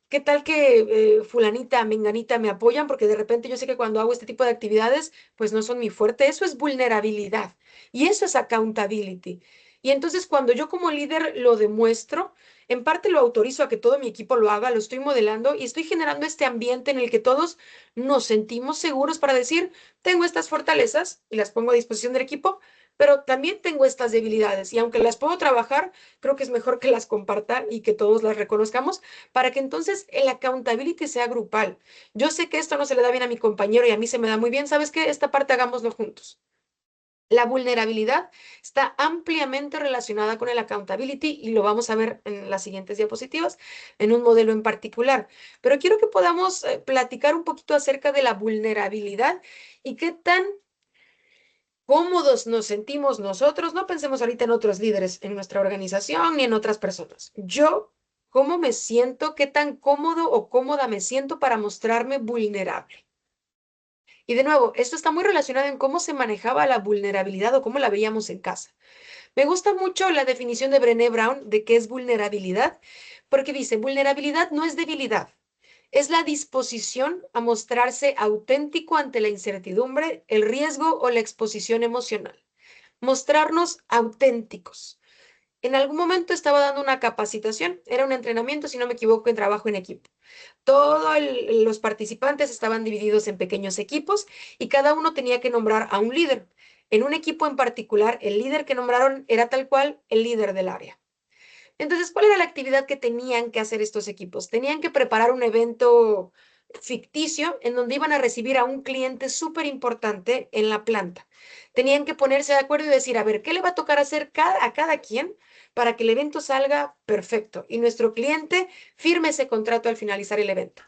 ¿Qué tal que fulanita, menganita me apoyan? Porque de repente yo sé que cuando hago este tipo de actividades, pues no son mi fuerte. Eso es vulnerabilidad y eso es accountability. Y entonces cuando yo como líder lo demuestro, en parte lo autorizo a que todo mi equipo lo haga, lo estoy modelando y estoy generando este ambiente en el que todos nos sentimos seguros para decir, tengo estas fortalezas y las pongo a disposición del equipo, pero también tengo estas debilidades y aunque las puedo trabajar, creo que es mejor que las comparta y que todos las reconozcamos para que entonces el accountability sea grupal. Yo sé que esto no se le da bien a mi compañero y a mí se me da muy bien. ¿Sabes qué? Esta parte hagámoslo juntos. La vulnerabilidad está ampliamente relacionada con el accountability y lo vamos a ver en las siguientes diapositivas, en un modelo en particular. Pero quiero que podamos platicar un poquito acerca de la vulnerabilidad y qué tan cómodos nos sentimos nosotros. No pensemos ahorita en otros líderes en nuestra organización ni en otras personas. Yo, ¿cómo me siento? ¿Qué tan cómodo o cómoda me siento para mostrarme vulnerable? Y de nuevo, esto está muy relacionado en cómo se manejaba la vulnerabilidad o cómo la veíamos en casa. Me gusta mucho la definición de Brené Brown de qué es vulnerabilidad, porque dice, vulnerabilidad no es debilidad, es la disposición a mostrarse auténtico ante la incertidumbre, el riesgo o la exposición emocional. Mostrarnos auténticos. En algún momento estaba dando una capacitación, era un entrenamiento, si no me equivoco, en trabajo en equipo. Todos los participantes estaban divididos en pequeños equipos y cada uno tenía que nombrar a un líder. En un equipo en particular, el líder que nombraron era tal cual el líder del área. Entonces, ¿cuál era la actividad que tenían que hacer estos equipos? Tenían que preparar un evento ficticio en donde iban a recibir a un cliente súper importante en la planta. Tenían que ponerse de acuerdo y decir, a ver, ¿qué le va a tocar hacer a cada quien para que el evento salga perfecto? Y nuestro cliente firme ese contrato al finalizar el evento.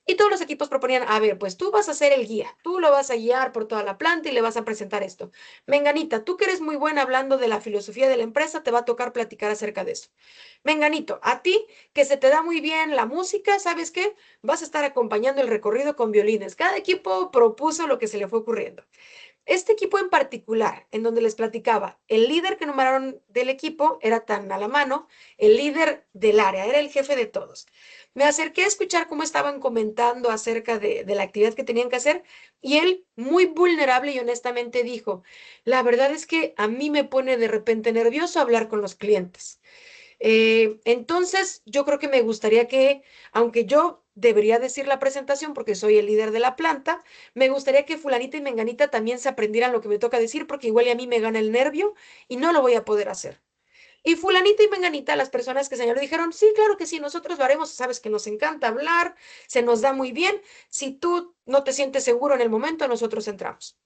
Y todos los equipos proponían, a ver, pues tú vas a ser el guía, tú lo vas a guiar por toda la planta y le vas a presentar esto. Menganita, tú que eres muy buena hablando de la filosofía de la empresa, te va a tocar platicar acerca de eso. Menganito, a ti que se te da muy bien la música, ¿sabes qué? Vas a estar acompañando el recorrido con violines. Cada equipo propuso lo que se le fue ocurriendo. Este equipo en particular, en donde les platicaba, el líder que nombraron del equipo era tan a la mano, el líder del área, era el jefe de todos. Me acerqué a escuchar cómo estaban comentando acerca de la actividad que tenían que hacer y él, muy vulnerable y honestamente, dijo, la verdad es que a mí me pone de repente nervioso hablar con los clientes. Entonces, yo creo que me gustaría que, aunque yo debería decir la presentación porque soy el líder de la planta, me gustaría que fulanita y menganita también se aprendieran lo que me toca decir porque igual y a mí me gana el nervio y no lo voy a poder hacer. Y fulanita y menganita, las personas que señaló, dijeron, sí, claro que sí, nosotros lo haremos, sabes que nos encanta hablar, se nos da muy bien, si tú no te sientes seguro en el momento, nosotros entramos.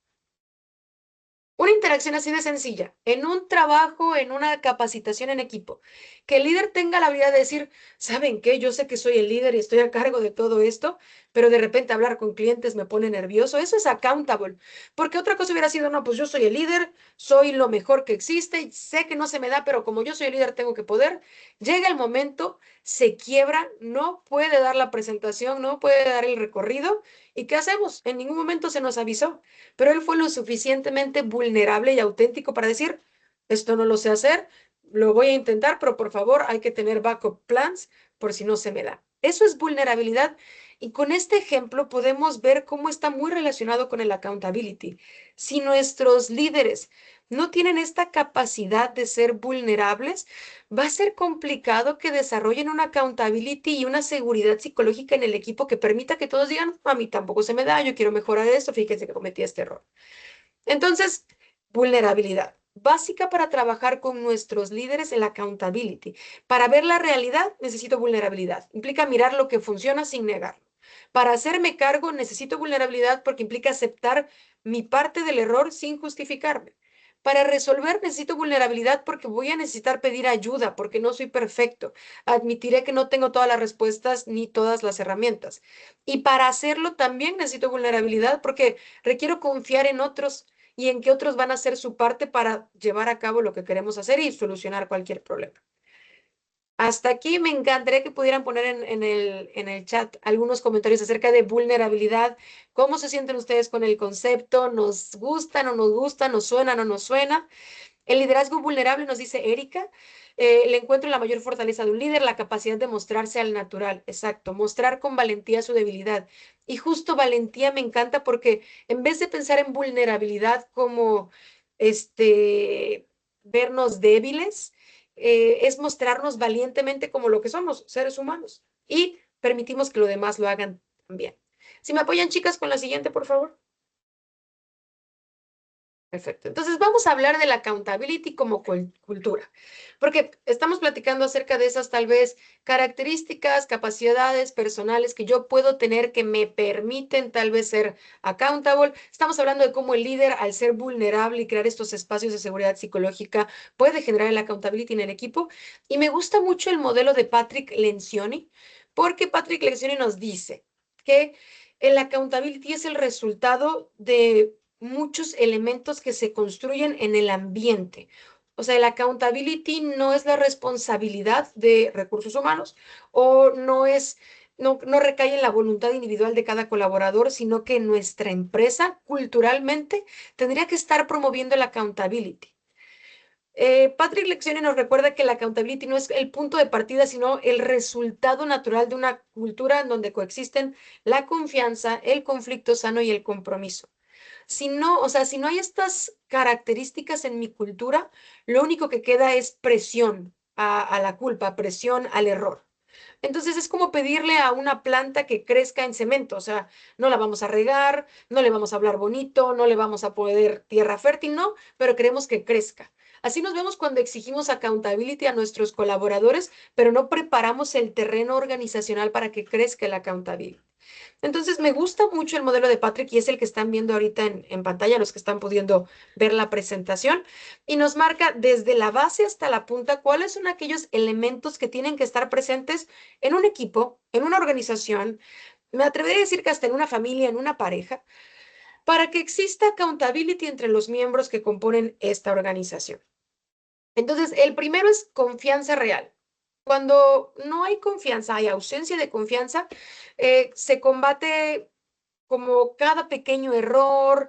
Una interacción así de sencilla, en un trabajo, en una capacitación en equipo, que el líder tenga la habilidad de decir, ¿saben qué? Yo sé que soy el líder y estoy a cargo de todo esto, pero de repente hablar con clientes me pone nervioso. Eso es accountable, porque otra cosa hubiera sido, no, pues yo soy el líder, soy lo mejor que existe y sé que no se me da, pero como yo soy el líder tengo que poder. Llega el momento, se quiebra, no puede dar la presentación, no puede dar el recorrido. ¿Y qué hacemos? En ningún momento se nos avisó, pero él fue lo suficientemente vulnerable y auténtico para decir, esto no lo sé hacer, lo voy a intentar, pero por favor hay que tener backup plans por si no se me da. Eso es vulnerabilidad y con este ejemplo podemos ver cómo está muy relacionado con el accountability. Si nuestros líderes no tienen esta capacidad de ser vulnerables, va a ser complicado que desarrollen una accountability y una seguridad psicológica en el equipo que permita que todos digan, a mí tampoco se me da, yo quiero mejorar esto, fíjense que cometí este error. Entonces, vulnerabilidad. Básica para trabajar con nuestros líderes en la accountability. Para ver la realidad necesito vulnerabilidad. Implica mirar lo que funciona sin negarlo. Para hacerme cargo necesito vulnerabilidad porque implica aceptar mi parte del error sin justificarme. Para resolver necesito vulnerabilidad porque voy a necesitar pedir ayuda porque no soy perfecto. Admitiré que no tengo todas las respuestas ni todas las herramientas. Y para hacerlo también necesito vulnerabilidad porque requiero confiar en otros y en que otros van a hacer su parte para llevar a cabo lo que queremos hacer y solucionar cualquier problema. Hasta aquí me encantaría que pudieran poner en el chat algunos comentarios acerca de vulnerabilidad. ¿Cómo se sienten ustedes con el concepto? ¿Nos gusta, no nos gusta? ¿Nos suena, no nos suena? El liderazgo vulnerable, nos dice Erika, le encuentro la mayor fortaleza de un líder, la capacidad de mostrarse al natural. Exacto, mostrar con valentía su debilidad. Y justo valentía me encanta porque en vez de pensar en vulnerabilidad como vernos débiles, es mostrarnos valientemente como lo que somos, seres humanos. Y permitimos que los demás lo hagan también. Si me apoyan, chicas, con la siguiente, por favor. Perfecto. Entonces vamos a hablar de la accountability como cultura, porque estamos platicando acerca de esas tal vez características, capacidades personales que yo puedo tener que me permiten tal vez ser accountable. Estamos hablando de cómo el líder, al ser vulnerable y crear estos espacios de seguridad psicológica, puede generar el accountability en el equipo. Y me gusta mucho el modelo de Patrick Lencioni, porque Patrick Lencioni nos dice que el accountability es el resultado de muchos elementos que se construyen en el ambiente. O sea, el accountability no es la responsabilidad de recursos humanos o no recae en la voluntad individual de cada colaborador, sino que nuestra empresa culturalmente tendría que estar promoviendo el accountability. Patrick Lencioni nos recuerda que la accountability no es el punto de partida, sino el resultado natural de una cultura en donde coexisten la confianza, el conflicto sano y el compromiso. Si no, o sea, si no hay estas características en mi cultura, lo único que queda es presión a la culpa, presión al error. Entonces es como pedirle a una planta que crezca en cemento, o sea, no la vamos a regar, no le vamos a hablar bonito, no le vamos a poner tierra fértil, no, pero queremos que crezca. Así nos vemos cuando exigimos accountability a nuestros colaboradores, pero no preparamos el terreno organizacional para que crezca el accountability. Entonces, me gusta mucho el modelo de Patrick y es el que están viendo ahorita en pantalla, los que están pudiendo ver la presentación, y nos marca desde la base hasta la punta cuáles son aquellos elementos que tienen que estar presentes en un equipo, en una organización, me atrevería a decir que hasta en una familia, en una pareja, para que exista accountability entre los miembros que componen esta organización. Entonces, el primero es confianza real. Cuando no hay confianza, hay ausencia de confianza, se combate como cada pequeño error,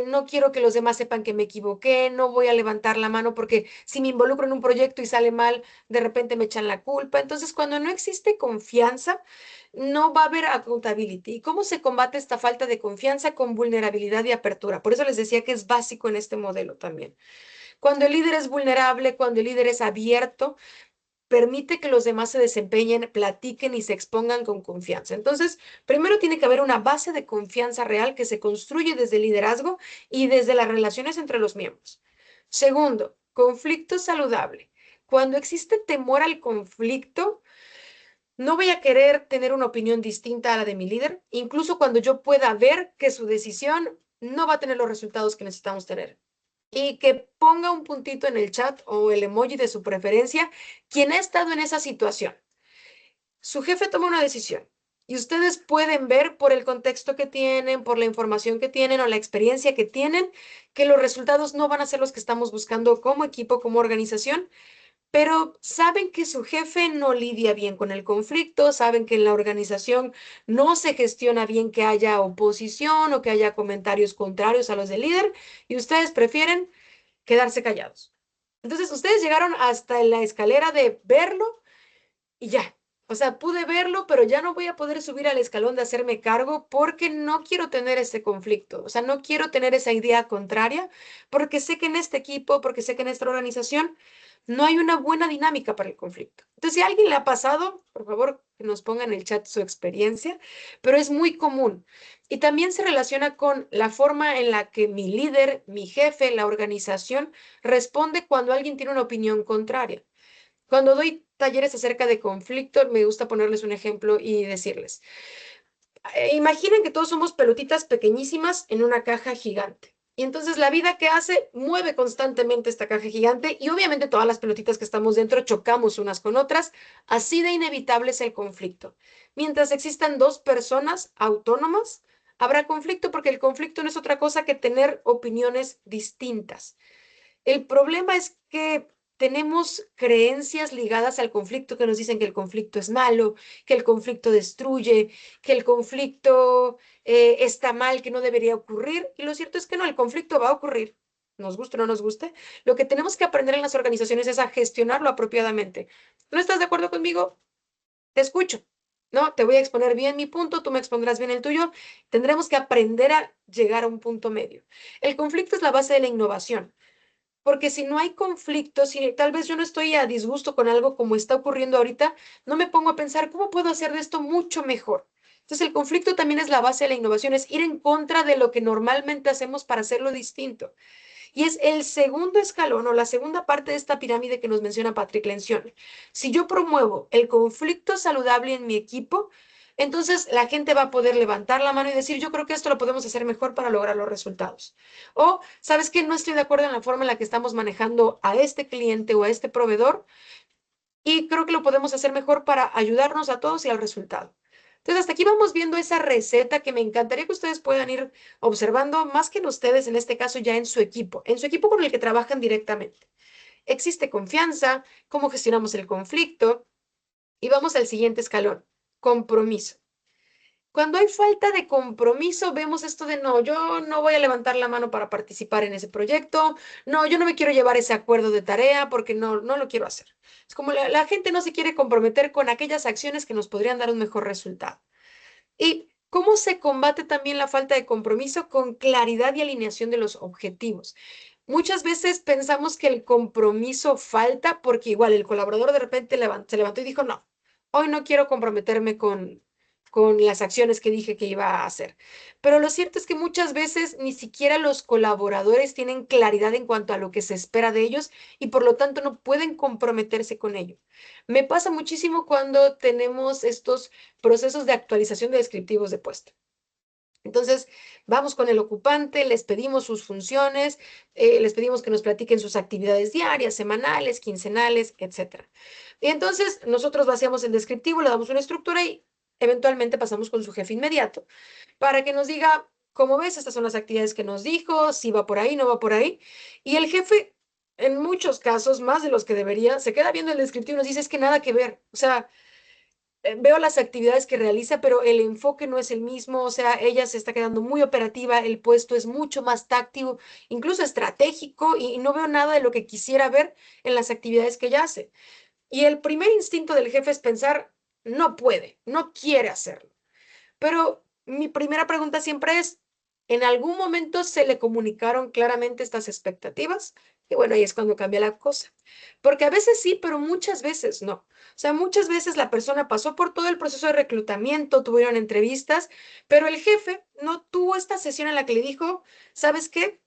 no quiero que los demás sepan que me equivoqué, no voy a levantar la mano porque si me involucro en un proyecto y sale mal, de repente me echan la culpa. Entonces, cuando no existe confianza, no va a haber accountability. ¿Y cómo se combate esta falta de confianza? Con vulnerabilidad y apertura. Por eso les decía que es básico en este modelo también. Cuando el líder es vulnerable, cuando el líder es abierto, permite que los demás se desempeñen, platiquen y se expongan con confianza. Entonces, primero tiene que haber una base de confianza real que se construye desde el liderazgo y desde las relaciones entre los miembros. Segundo, conflicto saludable. Cuando existe temor al conflicto, no voy a querer tener una opinión distinta a la de mi líder, incluso cuando yo pueda ver que su decisión no va a tener los resultados que necesitamos tener. Y que ponga un puntito en el chat o el emoji de su preferencia, quien ha estado en esa situación. Su jefe toma una decisión y ustedes pueden ver por el contexto que tienen, por la información que tienen o la experiencia que tienen, que los resultados no van a ser los que estamos buscando como equipo, como organización, pero saben que su jefe no lidia bien con el conflicto, saben que en la organización no se gestiona bien que haya oposición o que haya comentarios contrarios a los del líder y ustedes prefieren quedarse callados. Entonces, ustedes llegaron hasta la escalera de verlo y ya. O sea, pude verlo, pero ya no voy a poder subir al escalón de hacerme cargo porque no quiero tener ese conflicto. O sea, no quiero tener esa idea contraria porque sé que en este equipo, porque sé que en esta organización no hay una buena dinámica para el conflicto. Entonces, si a alguien le ha pasado, por favor, que nos ponga en el chat su experiencia, pero es muy común. Y también se relaciona con la forma en la que mi líder, mi jefe, la organización responde cuando alguien tiene una opinión contraria. Cuando doy talleres acerca de conflicto, me gusta ponerles un ejemplo y decirles, imaginen que todos somos pelotitas pequeñísimas en una caja gigante. Y entonces la vida que hace mueve constantemente esta caja gigante y obviamente todas las pelotitas que estamos dentro chocamos unas con otras. Así de inevitable es el conflicto. Mientras existan dos personas autónomas, habrá conflicto porque el conflicto no es otra cosa que tener opiniones distintas. El problema es que tenemos creencias ligadas al conflicto que nos dicen que el conflicto es malo, que el conflicto destruye, que el conflicto está mal, que no debería ocurrir. Y lo cierto es que no, el conflicto va a ocurrir, nos guste o no nos guste. Lo que tenemos que aprender en las organizaciones es a gestionarlo apropiadamente. ¿No estás de acuerdo conmigo? Te escucho. No, te voy a exponer bien mi punto, tú me expondrás bien el tuyo. Tendremos que aprender a llegar a un punto medio. El conflicto es la base de la innovación. Porque si no hay conflicto, si tal vez yo no estoy a disgusto con algo como está ocurriendo ahorita, no me pongo a pensar cómo puedo hacer de esto mucho mejor. Entonces, el conflicto también es la base de la innovación, es ir en contra de lo que normalmente hacemos para hacerlo distinto. Y es el segundo escalón o la segunda parte de esta pirámide que nos menciona Patrick Lencioni. Si yo promuevo el conflicto saludable en mi equipo, entonces la gente va a poder levantar la mano y decir, yo creo que esto lo podemos hacer mejor para lograr los resultados. O, ¿sabes qué? No estoy de acuerdo en la forma en la que estamos manejando a este cliente o a este proveedor y creo que lo podemos hacer mejor para ayudarnos a todos y al resultado. Entonces, hasta aquí vamos viendo esa receta que me encantaría que ustedes puedan ir observando, más que en ustedes, en este caso ya en su equipo con el que trabajan directamente. Existe confianza, cómo gestionamos el conflicto y vamos al siguiente escalón, compromiso. Cuando hay falta de compromiso, vemos esto de no, yo no voy a levantar la mano para participar en ese proyecto, no, yo no me quiero llevar ese acuerdo de tarea porque no lo quiero hacer. Es como la gente no se quiere comprometer con aquellas acciones que nos podrían dar un mejor resultado. ¿Y cómo se combate también la falta de compromiso? Con claridad y alineación de los objetivos. Muchas veces pensamos que el compromiso falta porque igual el colaborador de repente se levantó y dijo, no, hoy no quiero comprometerme con las acciones que dije que iba a hacer. Pero lo cierto es que muchas veces ni siquiera los colaboradores tienen claridad en cuanto a lo que se espera de ellos y por lo tanto no pueden comprometerse con ello. Me pasa muchísimo cuando tenemos estos procesos de actualización de descriptivos de puesto. Entonces, vamos con el ocupante, les pedimos sus funciones, les pedimos que nos platiquen sus actividades diarias, semanales, quincenales, etcétera. Y entonces, nosotros vaciamos el descriptivo, le damos una estructura y eventualmente pasamos con su jefe inmediato para que nos diga, ¿cómo ves? Estas son las actividades que nos dijo, si va por ahí, no va por ahí. Y el jefe, en muchos casos, más de los que debería, se queda viendo el descriptivo y nos dice, es que nada que ver. O sea, veo las actividades que realiza, pero el enfoque no es el mismo, o sea, ella se está quedando muy operativa, el puesto es mucho más táctico, incluso estratégico, y no veo nada de lo que quisiera ver en las actividades que ella hace. Y el primer instinto del jefe es pensar, no puede, no quiere hacerlo. Pero mi primera pregunta siempre es, ¿en algún momento se le comunicaron claramente estas expectativas? Y bueno, ahí es cuando cambia la cosa. Porque a veces sí, pero muchas veces no. O sea, muchas veces la persona pasó por todo el proceso de reclutamiento, tuvieron entrevistas, pero el jefe no tuvo esta sesión en la que le dijo, ¿sabes qué?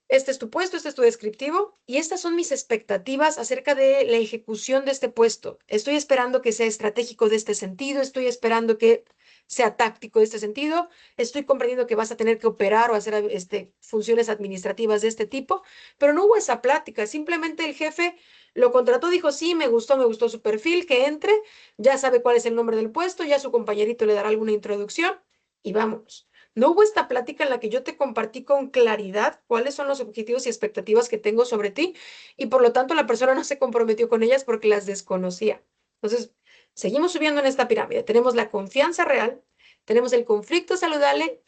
Este es tu puesto, este es tu descriptivo y estas son mis expectativas acerca de la ejecución de este puesto. Estoy esperando que sea estratégico de este sentido, estoy esperando que sea táctico de este sentido, estoy comprendiendo que vas a tener que operar o hacer funciones administrativas de este tipo, pero no hubo esa plática, simplemente el jefe lo contrató, dijo, sí, me gustó su perfil, que entre, ya sabe cuál es el nombre del puesto, ya su compañerito le dará alguna introducción y vámonos. No hubo esta plática en la que yo te compartí con claridad cuáles son los objetivos y expectativas que tengo sobre ti y por lo tanto la persona no se comprometió con ellas porque las desconocía. Entonces, seguimos subiendo en esta pirámide. Tenemos la confianza real, tenemos el conflicto saludable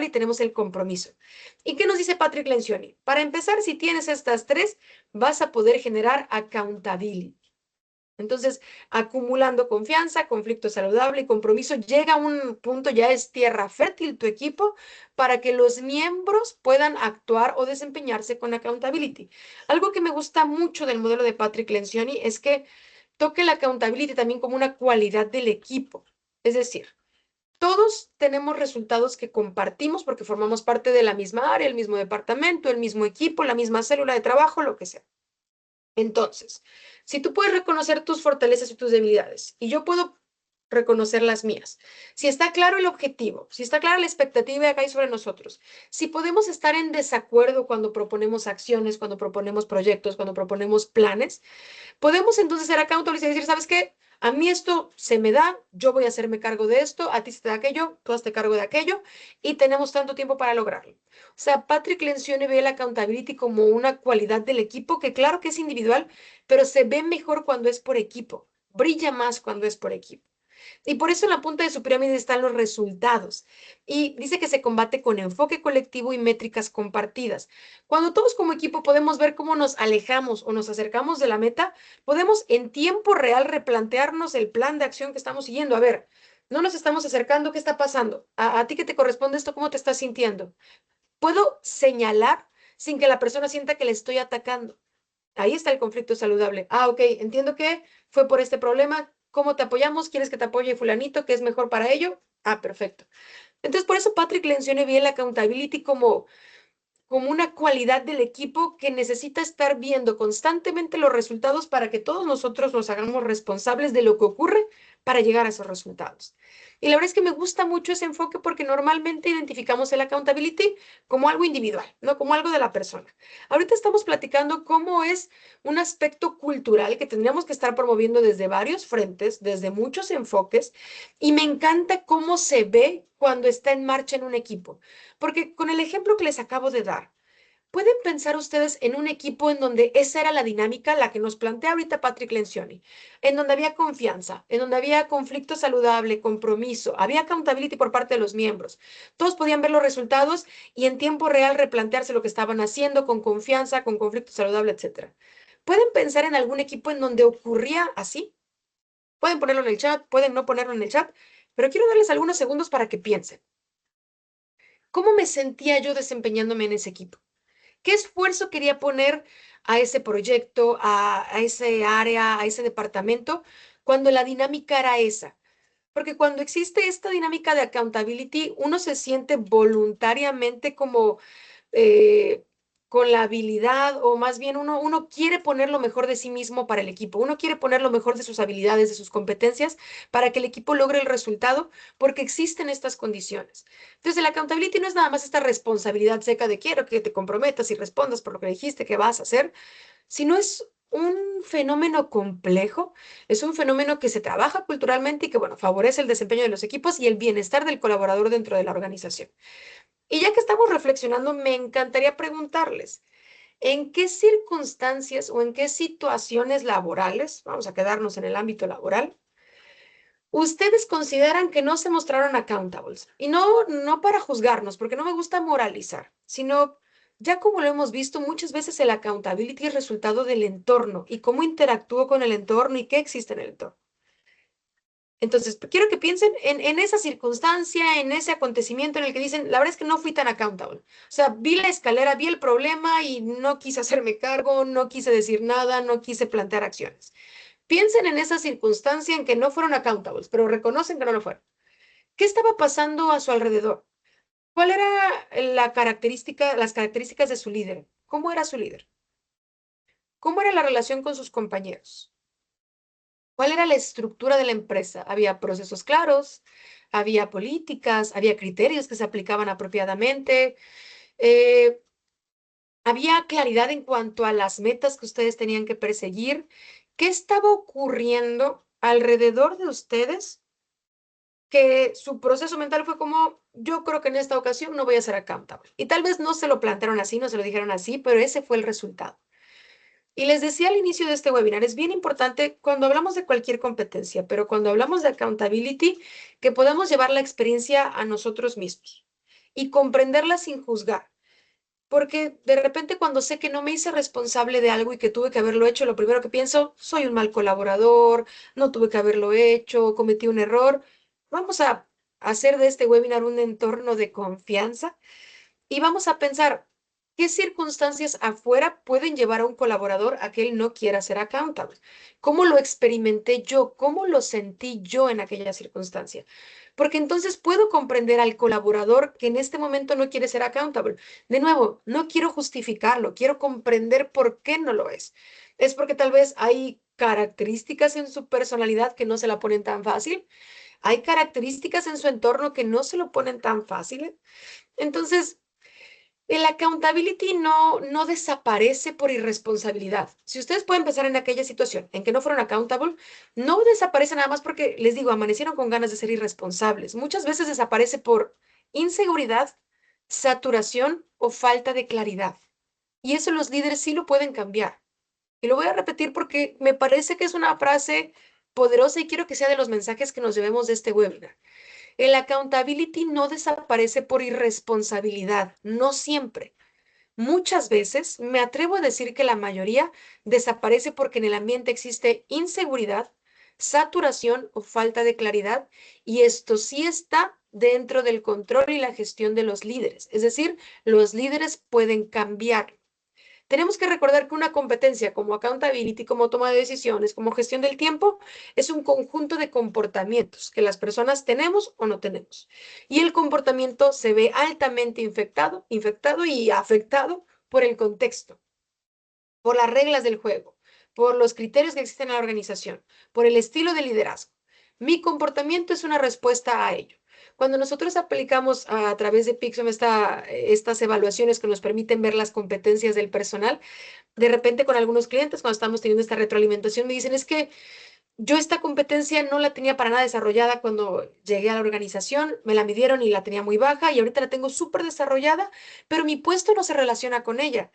y tenemos el compromiso. ¿Y qué nos dice Patrick Lencioni? Para empezar, si tienes estas tres, vas a poder generar accountability. Entonces, acumulando confianza, conflicto saludable y compromiso, llega a un punto, ya es tierra fértil tu equipo para que los miembros puedan actuar o desempeñarse con accountability. Algo que me gusta mucho del modelo de Patrick Lencioni es que toque la accountability también como una cualidad del equipo. Es decir, todos tenemos resultados que compartimos porque formamos parte de la misma área, el mismo departamento, el mismo equipo, la misma célula de trabajo, lo que sea. Entonces, si tú puedes reconocer tus fortalezas y tus debilidades y yo puedo reconocer las mías, si está claro el objetivo, si está clara la expectativa que hay sobre nosotros, si podemos estar en desacuerdo cuando proponemos acciones, cuando proponemos proyectos, cuando proponemos planes, podemos entonces ser accountable y decir, ¿sabes qué? A mí esto se me da, yo voy a hacerme cargo de esto, a ti se te da aquello, tú hazte cargo de aquello y tenemos tanto tiempo para lograrlo. O sea, Patrick Lencioni ve la accountability como una cualidad del equipo que claro que es individual, pero se ve mejor cuando es por equipo, brilla más cuando es por equipo. Y por eso en la punta de su pirámide están los resultados. Y dice que se combate con enfoque colectivo y métricas compartidas. Cuando todos como equipo podemos ver cómo nos alejamos o nos acercamos de la meta, podemos en tiempo real replantearnos el plan de acción que estamos siguiendo. A ver, no nos estamos acercando, ¿qué está pasando? A ti que te corresponde esto, ¿cómo te estás sintiendo? Puedo señalar sin que la persona sienta que le estoy atacando. Ahí está el conflicto saludable. Ah, ok, entiendo que fue por este problema. ¿Cómo te apoyamos? ¿Quieres que te apoye fulanito? ¿Qué es mejor para ello? Ah, perfecto. Entonces, por eso Patrick le menciona bien la accountability como una cualidad del equipo que necesita estar viendo constantemente los resultados para que todos nosotros nos hagamos responsables de lo que ocurre para llegar a esos resultados. Y la verdad es que me gusta mucho ese enfoque porque normalmente identificamos el accountability como algo individual, no como algo de la persona. Ahorita estamos platicando cómo es un aspecto cultural que tendríamos que estar promoviendo desde varios frentes, desde muchos enfoques, y me encanta cómo se ve cuando está en marcha en un equipo. Porque con el ejemplo que les acabo de dar, ¿pueden pensar ustedes en un equipo en donde esa era la dinámica, la que nos plantea ahorita Patrick Lencioni, en donde había confianza, en donde había conflicto saludable, compromiso, había accountability por parte de los miembros? Todos podían ver los resultados y en tiempo real replantearse lo que estaban haciendo con confianza, con conflicto saludable, etcétera. ¿Pueden pensar en algún equipo en donde ocurría así? Pueden ponerlo en el chat, pueden no ponerlo en el chat, pero quiero darles algunos segundos para que piensen. ¿Cómo me sentía yo desempeñándome en ese equipo? ¿Qué esfuerzo quería poner a ese proyecto, a ese área, a ese departamento, cuando la dinámica era esa? Porque cuando existe esta dinámica de accountability, uno se siente voluntariamente como eh, con la habilidad, o más bien uno quiere poner lo mejor de sí mismo para el equipo, uno quiere poner lo mejor de sus habilidades, de sus competencias, para que el equipo logre el resultado, porque existen estas condiciones. Entonces, el accountability no es nada más esta responsabilidad seca de quiero que te comprometas y respondas por lo que dijiste que vas a hacer, sino es un fenómeno complejo, es un fenómeno que se trabaja culturalmente y que, bueno, favorece el desempeño de los equipos y el bienestar del colaborador dentro de la organización. Y ya que estamos reflexionando, me encantaría preguntarles, ¿en qué circunstancias o en qué situaciones laborales, vamos a quedarnos en el ámbito laboral, ustedes consideran que no se mostraron accountables. Y no para juzgarnos, porque no me gusta moralizar, sino ya como lo hemos visto, muchas veces el accountability es resultado del entorno y cómo interactúo con el entorno y qué existe en el entorno. Entonces, quiero que piensen en esa circunstancia, en ese acontecimiento en el que dicen, la verdad es que no fui tan accountable. O sea, vi la escalera, vi el problema y no quise hacerme cargo, no quise decir nada, no quise plantear acciones. Piensen en esa circunstancia en que no fueron accountables, pero reconocen que no lo fueron. ¿Qué estaba pasando a su alrededor? ¿Cuál era las características de su líder? ¿Cómo era su líder? ¿Cómo era la relación con sus compañeros? ¿Cuál era la estructura de la empresa? ¿Había procesos claros? ¿Había políticas? ¿Había criterios que se aplicaban apropiadamente? Eh, ¿Había claridad en cuanto a las metas que ustedes tenían que perseguir? ¿Qué estaba ocurriendo alrededor de ustedes que su proceso mental fue como, yo creo que en esta ocasión no voy a ser accountable? Y tal vez no se lo plantearon así, no se lo dijeron así, pero ese fue el resultado. Y les decía al inicio de este webinar, es bien importante cuando hablamos de cualquier competencia, pero cuando hablamos de accountability, que podamos llevar la experiencia a nosotros mismos y comprenderla sin juzgar. Porque de repente cuando sé que no me hice responsable de algo y que tuve que haberlo hecho, lo primero que pienso, soy un mal colaborador, no tuve que haberlo hecho, cometí un error. Vamos a hacer de este webinar un entorno de confianza y vamos a pensar qué circunstancias afuera pueden llevar a un colaborador a que él no quiera ser accountable. ¿Cómo lo experimenté yo? ¿Cómo lo sentí yo en aquella circunstancia? Porque entonces puedo comprender al colaborador que en este momento no quiere ser accountable. De nuevo, no quiero justificarlo, quiero comprender por qué no lo es. Es porque tal vez hay características en su personalidad que no se la ponen tan fácil. Hay características en su entorno que no se lo ponen tan fácil. Entonces, el accountability no desaparece por irresponsabilidad. Si ustedes pueden pensar en aquella situación en que no fueron accountable, no desaparece nada más porque, les digo, amanecieron con ganas de ser irresponsables. Muchas veces desaparece por inseguridad, saturación o falta de claridad. Y eso los líderes sí lo pueden cambiar. Y lo voy a repetir porque me parece que es una frase poderosa y quiero que sea de los mensajes que nos llevemos de este webinar. El accountability no desaparece por irresponsabilidad, no siempre. Muchas veces, me atrevo a decir que la mayoría desaparece porque en el ambiente existe inseguridad, saturación o falta de claridad, y esto sí está dentro del control y la gestión de los líderes. Es decir, los líderes pueden cambiar. Tenemos que recordar que una competencia como accountability, como toma de decisiones, como gestión del tiempo, es un conjunto de comportamientos que las personas tenemos o no tenemos. Y el comportamiento se ve altamente infectado y afectado por el contexto, por las reglas del juego, por los criterios que existen en la organización, por el estilo de liderazgo. Mi comportamiento es una respuesta a ello. Cuando nosotros aplicamos a través de Pixum estas evaluaciones que nos permiten ver las competencias del personal, de repente con algunos clientes, cuando estamos teniendo esta retroalimentación, me dicen, es que yo esta competencia no la tenía para nada desarrollada cuando llegué a la organización, me la midieron y la tenía muy baja y ahorita la tengo súper desarrollada, pero mi puesto no se relaciona con ella.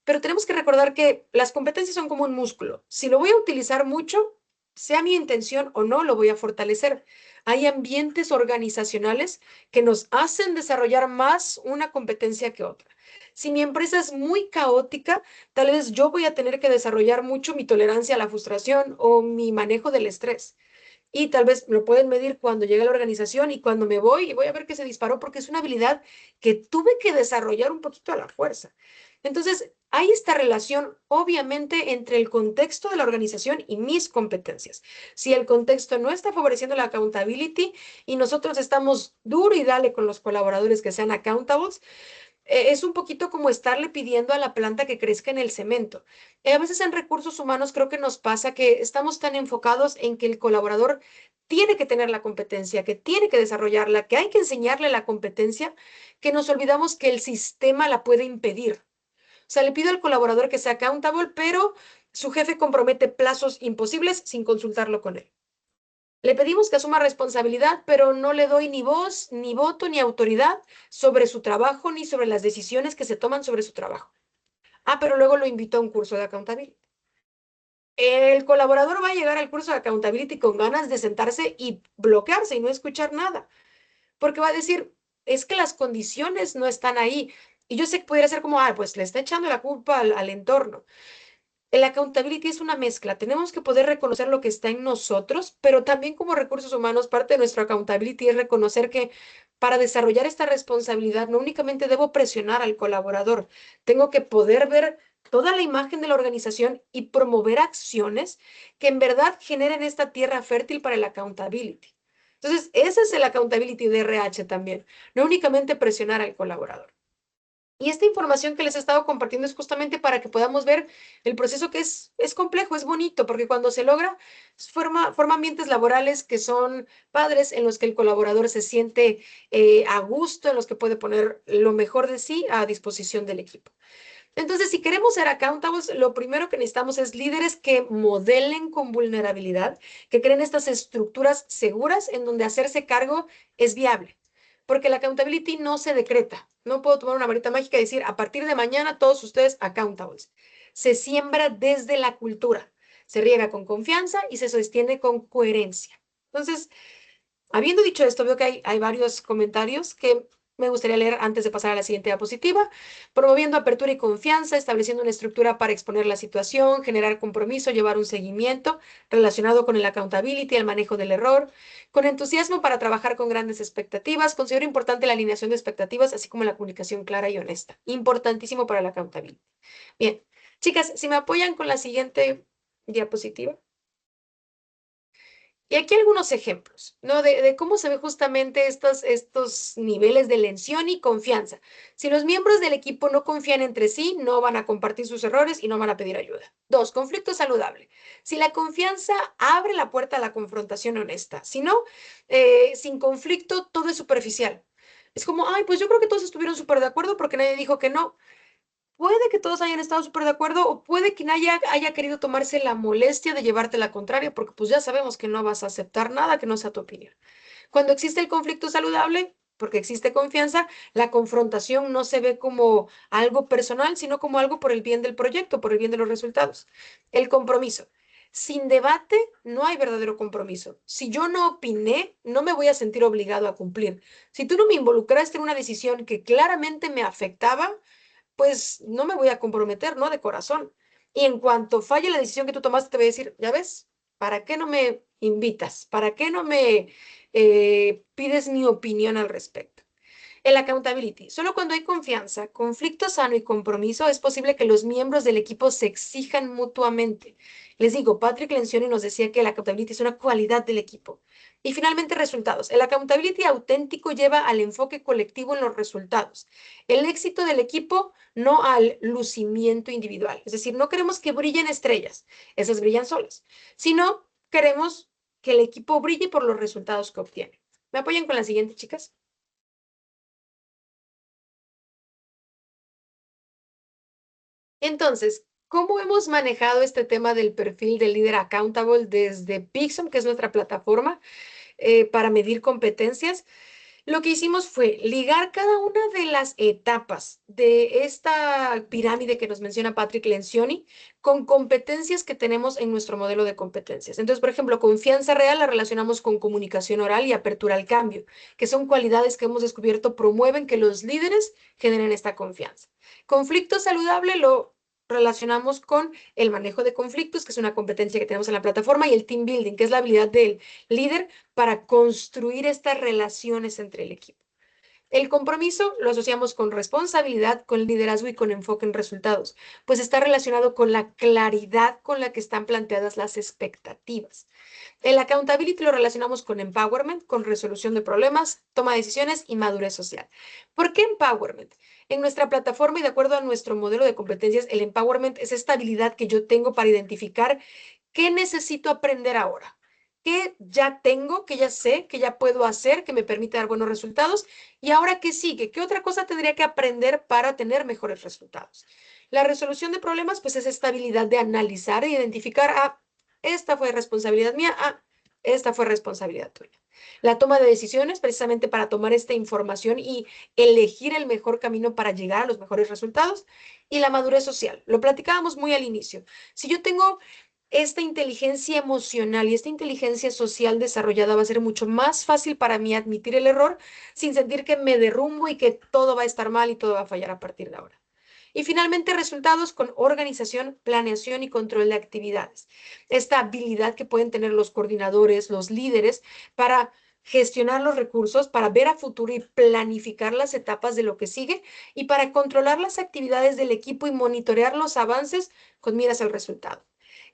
Pero tenemos que recordar que las competencias son como un músculo. Si lo voy a utilizar mucho, sea mi intención o no, lo voy a fortalecer. Hay ambientes organizacionales que nos hacen desarrollar más una competencia que otra. Si mi empresa es muy caótica, tal vez yo voy a tener que desarrollar mucho mi tolerancia a la frustración o mi manejo del estrés. Y tal vez lo pueden medir cuando llegue a la organización y cuando me voy y voy a ver que se disparó porque es una habilidad que tuve que desarrollar un poquito a la fuerza. Entonces, hay esta relación, obviamente, entre el contexto de la organización y mis competencias. Si el contexto no está favoreciendo la accountability y nosotros estamos duro y dale con los colaboradores que sean accountables, es un poquito como estarle pidiendo a la planta que crezca en el cemento. A veces en recursos humanos creo que nos pasa que estamos tan enfocados en que el colaborador tiene que tener la competencia, que tiene que desarrollarla, que hay que enseñarle la competencia, que nos olvidamos que el sistema la puede impedir. O sea, le pido al colaborador que sea accountable, pero su jefe compromete plazos imposibles sin consultarlo con él. Le pedimos que asuma responsabilidad, pero no le doy ni voz, ni voto, ni autoridad sobre su trabajo, ni sobre las decisiones que se toman sobre su trabajo. Ah, pero luego lo invito a un curso de accountability. el colaborador va a llegar al curso de accountability con ganas de sentarse y bloquearse y no escuchar nada, porque va a decir, es que las condiciones no están ahí. Y yo sé que pudiera ser como, pues le está echando la culpa al entorno. El accountability es una mezcla. Tenemos que poder reconocer lo que está en nosotros, pero también como recursos humanos, parte de nuestro accountability es reconocer que para desarrollar esta responsabilidad no únicamente debo presionar al colaborador, tengo que poder ver toda la imagen de la organización y promover acciones que en verdad generen esta tierra fértil para el accountability. Entonces, ese es el accountability de RH también, no únicamente presionar al colaborador. Y esta información que les he estado compartiendo es justamente para que podamos ver el proceso que es complejo, es bonito, porque cuando se logra, forma ambientes laborales que son padres, en los que el colaborador se siente a gusto, en los que puede poner lo mejor de sí a disposición del equipo. Entonces, si queremos ser accountables, lo primero que necesitamos es líderes que modelen con vulnerabilidad, que creen estas estructuras seguras en donde hacerse cargo es viable. Porque la accountability no se decreta. No puedo tomar una varita mágica y decir, a partir de mañana todos ustedes accountables. Se siembra desde la cultura. Se riega con confianza y se sostiene con coherencia. Entonces, habiendo dicho esto, veo que hay varios comentarios que me gustaría leer antes de pasar a la siguiente diapositiva. Promoviendo apertura y confianza, estableciendo una estructura para exponer la situación, generar compromiso, llevar un seguimiento relacionado con el accountability, el manejo del error, con entusiasmo para trabajar con grandes expectativas. Considero importante la alineación de expectativas, así como la comunicación clara y honesta. Importantísimo para el accountability. Bien, chicas, si me apoyan con la siguiente diapositiva. Y aquí algunos ejemplos, ¿no? De cómo se ve justamente estos niveles de tensión y confianza. Si los miembros del equipo no confían entre sí, no van a compartir sus errores y no van a pedir ayuda. Dos, conflicto saludable. Si la confianza abre la puerta a la confrontación honesta. Si no, sin conflicto, todo es superficial. Es como, pues yo creo que todos estuvieron súper de acuerdo porque nadie dijo que no. Puede que todos hayan estado súper de acuerdo o puede que nadie haya querido tomarse la molestia de llevarte la contraria, porque pues ya sabemos que no vas a aceptar nada que no sea tu opinión. Cuando existe el conflicto saludable, porque existe confianza, la confrontación no se ve como algo personal, sino como algo por el bien del proyecto, por el bien de los resultados. El compromiso. Sin debate no hay verdadero compromiso. Si yo no opiné, no me voy a sentir obligado a cumplir. Si tú no me involucraste en una decisión que claramente me afectaba, pues no me voy a comprometer, ¿no? De corazón. Y en cuanto falle la decisión que tú tomaste, te voy a decir, ya ves, ¿para qué no me invitas? ¿Para qué no me pides mi opinión al respecto? El accountability. Solo cuando hay confianza, conflicto sano y compromiso es posible que los miembros del equipo se exijan mutuamente. Les digo, Patrick Lencioni nos decía que la accountability es una cualidad del equipo. Y finalmente, resultados. El accountability auténtico lleva al enfoque colectivo en los resultados. El éxito del equipo, no al lucimiento individual. Es decir, no queremos que brillen estrellas, esas brillan solas, sino queremos que el equipo brille por los resultados que obtiene. ¿Me apoyan con la siguiente, chicas? Entonces, ¿cómo hemos manejado este tema del perfil del líder accountable desde Pixum, que es nuestra plataforma para medir competencias? Lo que hicimos fue ligar cada una de las etapas de esta pirámide que nos menciona Patrick Lencioni con competencias que tenemos en nuestro modelo de competencias. Entonces, por ejemplo, confianza real la relacionamos con comunicación oral y apertura al cambio, que son cualidades que hemos descubierto promueven que los líderes generen esta confianza. Conflicto saludable lo relacionamos con el manejo de conflictos, que es una competencia que tenemos en la plataforma, y el team building, que es la habilidad del líder para construir estas relaciones entre el equipo. El compromiso lo asociamos con responsabilidad, con liderazgo y con enfoque en resultados, pues está relacionado con la claridad con la que están planteadas las expectativas. El accountability lo relacionamos con empowerment, con resolución de problemas, toma de decisiones y madurez social. ¿Por qué empowerment? En nuestra plataforma y de acuerdo a nuestro modelo de competencias, el empowerment es esta habilidad que yo tengo para identificar qué necesito aprender ahora, qué ya tengo, que ya sé, que ya puedo hacer, que me permite dar buenos resultados y ahora qué sigue, qué otra cosa tendría que aprender para tener mejores resultados. La resolución de problemas, pues es esta habilidad de analizar e identificar, esta fue responsabilidad mía, esta fue responsabilidad tuya. La toma de decisiones, precisamente para tomar esta información y elegir el mejor camino para llegar a los mejores resultados. Y la madurez social, lo platicábamos muy al inicio. Si yo tengo esta inteligencia emocional y esta inteligencia social desarrollada va a ser mucho más fácil para mí admitir el error sin sentir que me derrumbo y que todo va a estar mal y todo va a fallar a partir de ahora. Y finalmente, resultados con organización, planeación y control de actividades. Esta habilidad que pueden tener los coordinadores, los líderes, para gestionar los recursos, para ver a futuro y planificar las etapas de lo que sigue y para controlar las actividades del equipo y monitorear los avances con miras al resultado.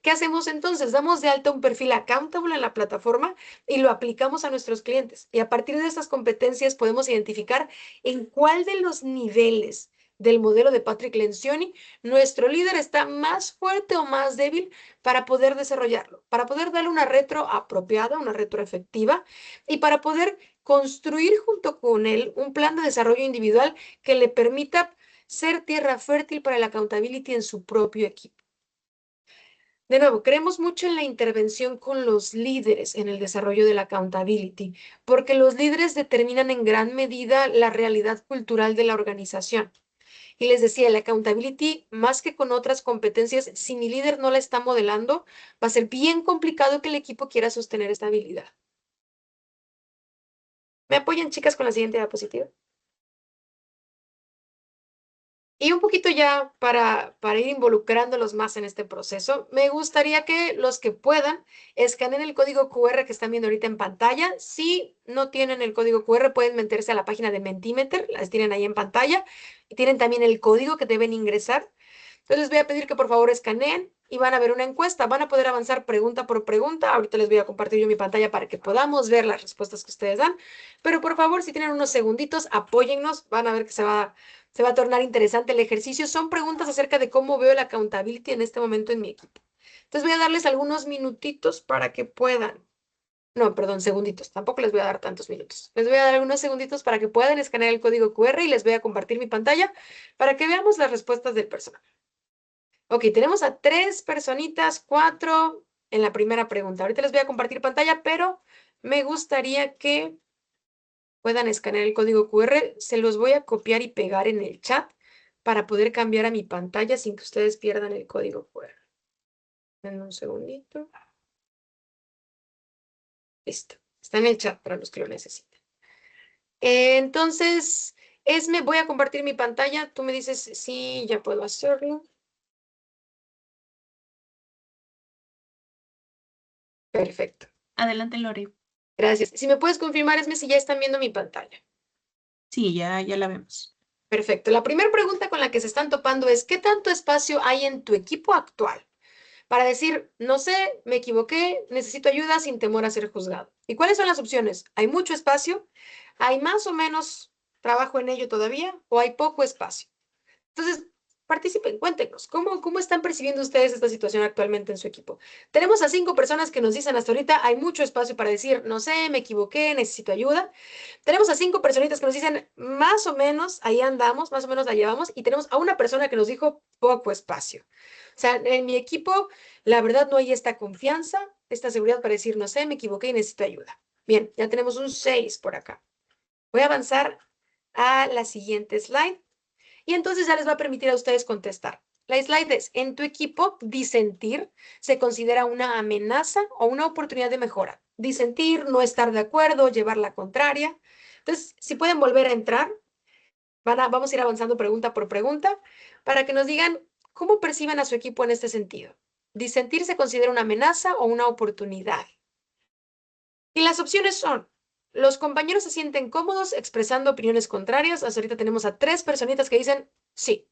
¿Qué hacemos entonces? Damos de alta un perfil accountable en la plataforma y lo aplicamos a nuestros clientes. Y a partir de estas competencias podemos identificar en cuál de los niveles del modelo de Patrick Lencioni nuestro líder está más fuerte o más débil para poder desarrollarlo, para poder darle una retro apropiada, una retro efectiva y para poder construir junto con él un plan de desarrollo individual que le permita ser tierra fértil para el accountability en su propio equipo. De nuevo, creemos mucho en la intervención con los líderes en el desarrollo de la accountability, porque los líderes determinan en gran medida la realidad cultural de la organización. Y les decía, la accountability, más que con otras competencias, si mi líder no la está modelando, va a ser bien complicado que el equipo quiera sostener esta habilidad. ¿Me apoyan, chicas, con la siguiente diapositiva? Y un poquito ya para ir involucrándolos más en este proceso, me gustaría que los que puedan escaneen el código QR que están viendo ahorita en pantalla. Si no tienen el código QR, pueden meterse a la página de Mentimeter, las tienen ahí en pantalla, y tienen también el código que deben ingresar. Entonces les voy a pedir que por favor escaneen y van a ver una encuesta. Van a poder avanzar pregunta por pregunta. Ahorita les voy a compartir yo mi pantalla para que podamos ver las respuestas que ustedes dan. Pero por favor, si tienen unos segunditos, apóyennos. Van a ver que se va a tornar interesante el ejercicio. Son preguntas acerca de cómo veo la accountability en este momento en mi equipo. Entonces voy a darles algunos minutitos para que puedan. No, perdón, segunditos. Tampoco les voy a dar tantos minutos. Les voy a dar algunos segunditos para que puedan escanear el código QR y les voy a compartir mi pantalla para que veamos las respuestas del personal. Ok, tenemos a 3 personitas, 4 en la primera pregunta. Ahorita les voy a compartir pantalla, pero me gustaría que puedan escanear el código QR. Se los voy a copiar y pegar en el chat para poder cambiar a mi pantalla sin que ustedes pierdan el código QR. Denme un segundito. Listo. Está en el chat para los que lo necesiten. Entonces, Esme, voy a compartir mi pantalla. Tú me dices si ya puedo hacerlo. Perfecto. Adelante, Lore. Gracias. Si me puedes confirmar, Esme, si ya están viendo mi pantalla. Sí, ya la vemos. Perfecto. La primera pregunta con la que se están topando es, ¿qué tanto espacio hay en tu equipo actual para decir, no sé, me equivoqué, necesito ayuda sin temor a ser juzgado? ¿Y cuáles son las opciones? ¿Hay mucho espacio? ¿Hay más o menos trabajo en ello todavía? ¿O hay poco espacio? Entonces, participen, cuéntenos, ¿cómo están percibiendo ustedes esta situación actualmente en su equipo? Tenemos a 5 personas que nos dicen hasta ahorita, hay mucho espacio para decir, no sé, me equivoqué, necesito ayuda. Tenemos a 5 personitas que nos dicen, más o menos, ahí andamos, más o menos la llevamos, y tenemos a una persona que nos dijo, poco espacio. O sea, en mi equipo, la verdad no hay esta confianza, esta seguridad para decir, no sé, me equivoqué y necesito ayuda. Bien, ya tenemos un 6 por acá. Voy a avanzar a la siguiente slide. Y entonces ya les va a permitir a ustedes contestar. La slide es, en tu equipo, disentir se considera una amenaza o una oportunidad de mejora. Disentir, no estar de acuerdo, llevar la contraria. Entonces, si pueden volver a entrar, vamos a ir avanzando pregunta por pregunta para que nos digan cómo perciben a su equipo en este sentido. Disentir se considera una amenaza o una oportunidad. Y las opciones son, los compañeros se sienten cómodos expresando opiniones contrarias. Hasta ahorita tenemos a 3 personitas que dicen sí.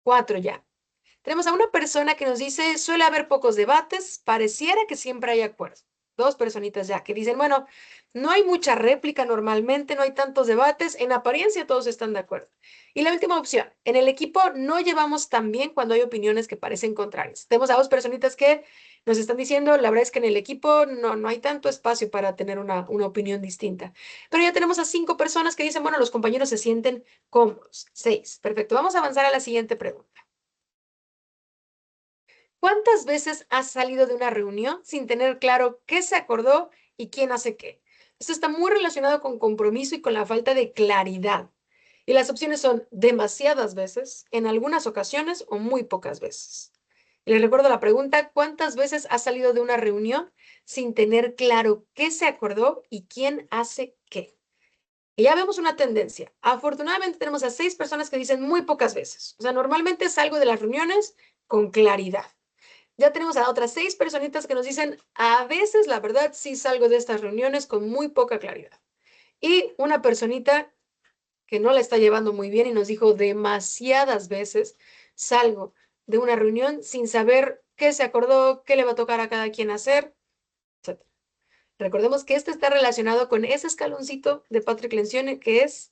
4 ya. Tenemos a una persona que nos dice, suele haber pocos debates, pareciera que siempre hay acuerdo. 2 personitas ya que dicen, bueno, no hay mucha réplica normalmente, no hay tantos debates, en apariencia todos están de acuerdo. Y la última opción, en el equipo no llevamos tan bien cuando hay opiniones que parecen contrarias. Tenemos a 2 personitas que nos están diciendo, la verdad es que en el equipo no hay tanto espacio para tener una opinión distinta. Pero ya tenemos a 5 personas que dicen, bueno, los compañeros se sienten cómodos. 6. Perfecto. Vamos a avanzar a la siguiente pregunta. ¿Cuántas veces has salido de una reunión sin tener claro qué se acordó y quién hace qué? Esto está muy relacionado con compromiso y con la falta de claridad. Y las opciones son demasiadas veces, en algunas ocasiones o muy pocas veces. Y les recuerdo la pregunta, ¿cuántas veces has salido de una reunión sin tener claro qué se acordó y quién hace qué? Y ya vemos una tendencia. Afortunadamente tenemos a 6 personas que dicen muy pocas veces. O sea, normalmente salgo de las reuniones con claridad. Ya tenemos a otras 6 personitas que nos dicen, a veces, la verdad, sí salgo de estas reuniones con muy poca claridad. Y una personita que no la está llevando muy bien y nos dijo demasiadas veces, salgo de una reunión sin saber qué se acordó, qué le va a tocar a cada quien hacer, etc. Recordemos que este está relacionado con ese escaloncito de Patrick Lencioni, que es